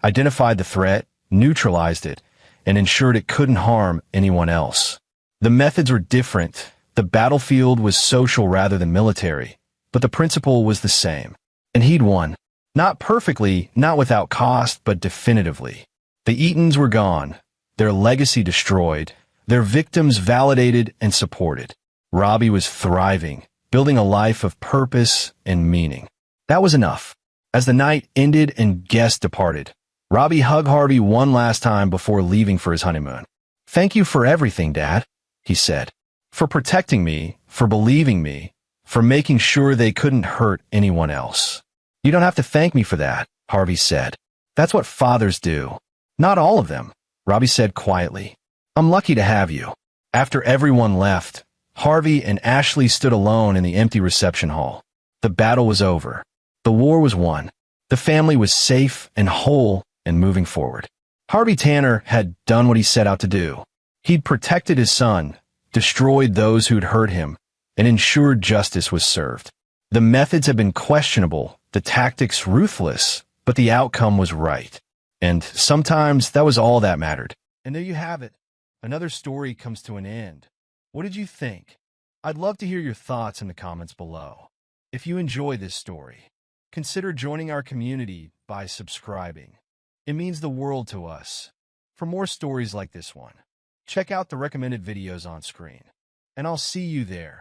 identified the threat, neutralized it, and ensured it couldn't harm anyone else. The methods were different. The battlefield was social rather than military, but the principle was the same. And he'd won. Not perfectly, not without cost, but definitively. The Eatons were gone, their legacy destroyed, their victims validated and supported. Robbie was thriving, building a life of purpose and meaning. That was enough. As the night ended and guests departed, Robbie hugged Harvey one last time before leaving for his honeymoon. "Thank you for everything, Dad," he said. "For protecting me, for believing me, for making sure they couldn't hurt anyone else." "You don't have to thank me for that," Harvey said. "That's what fathers do." "Not all of them," Robbie said quietly. "I'm lucky to have you." After everyone left, Harvey and Ashley stood alone in the empty reception hall. The battle was over. The war was won. The family was safe and whole and moving forward. Harvey Tanner had done what he set out to do. He'd protected his son, destroyed those who'd hurt him, and ensured justice was served. The methods had been questionable, the tactics ruthless, but the outcome was right. And sometimes that was all that mattered. And there you have it. Another story comes to an end. What did you think? I'd love to hear your thoughts in the comments below. If you enjoy this story, consider joining our community by subscribing. It means the world to us. For more stories like this one, check out the recommended videos on screen. And I'll see you there.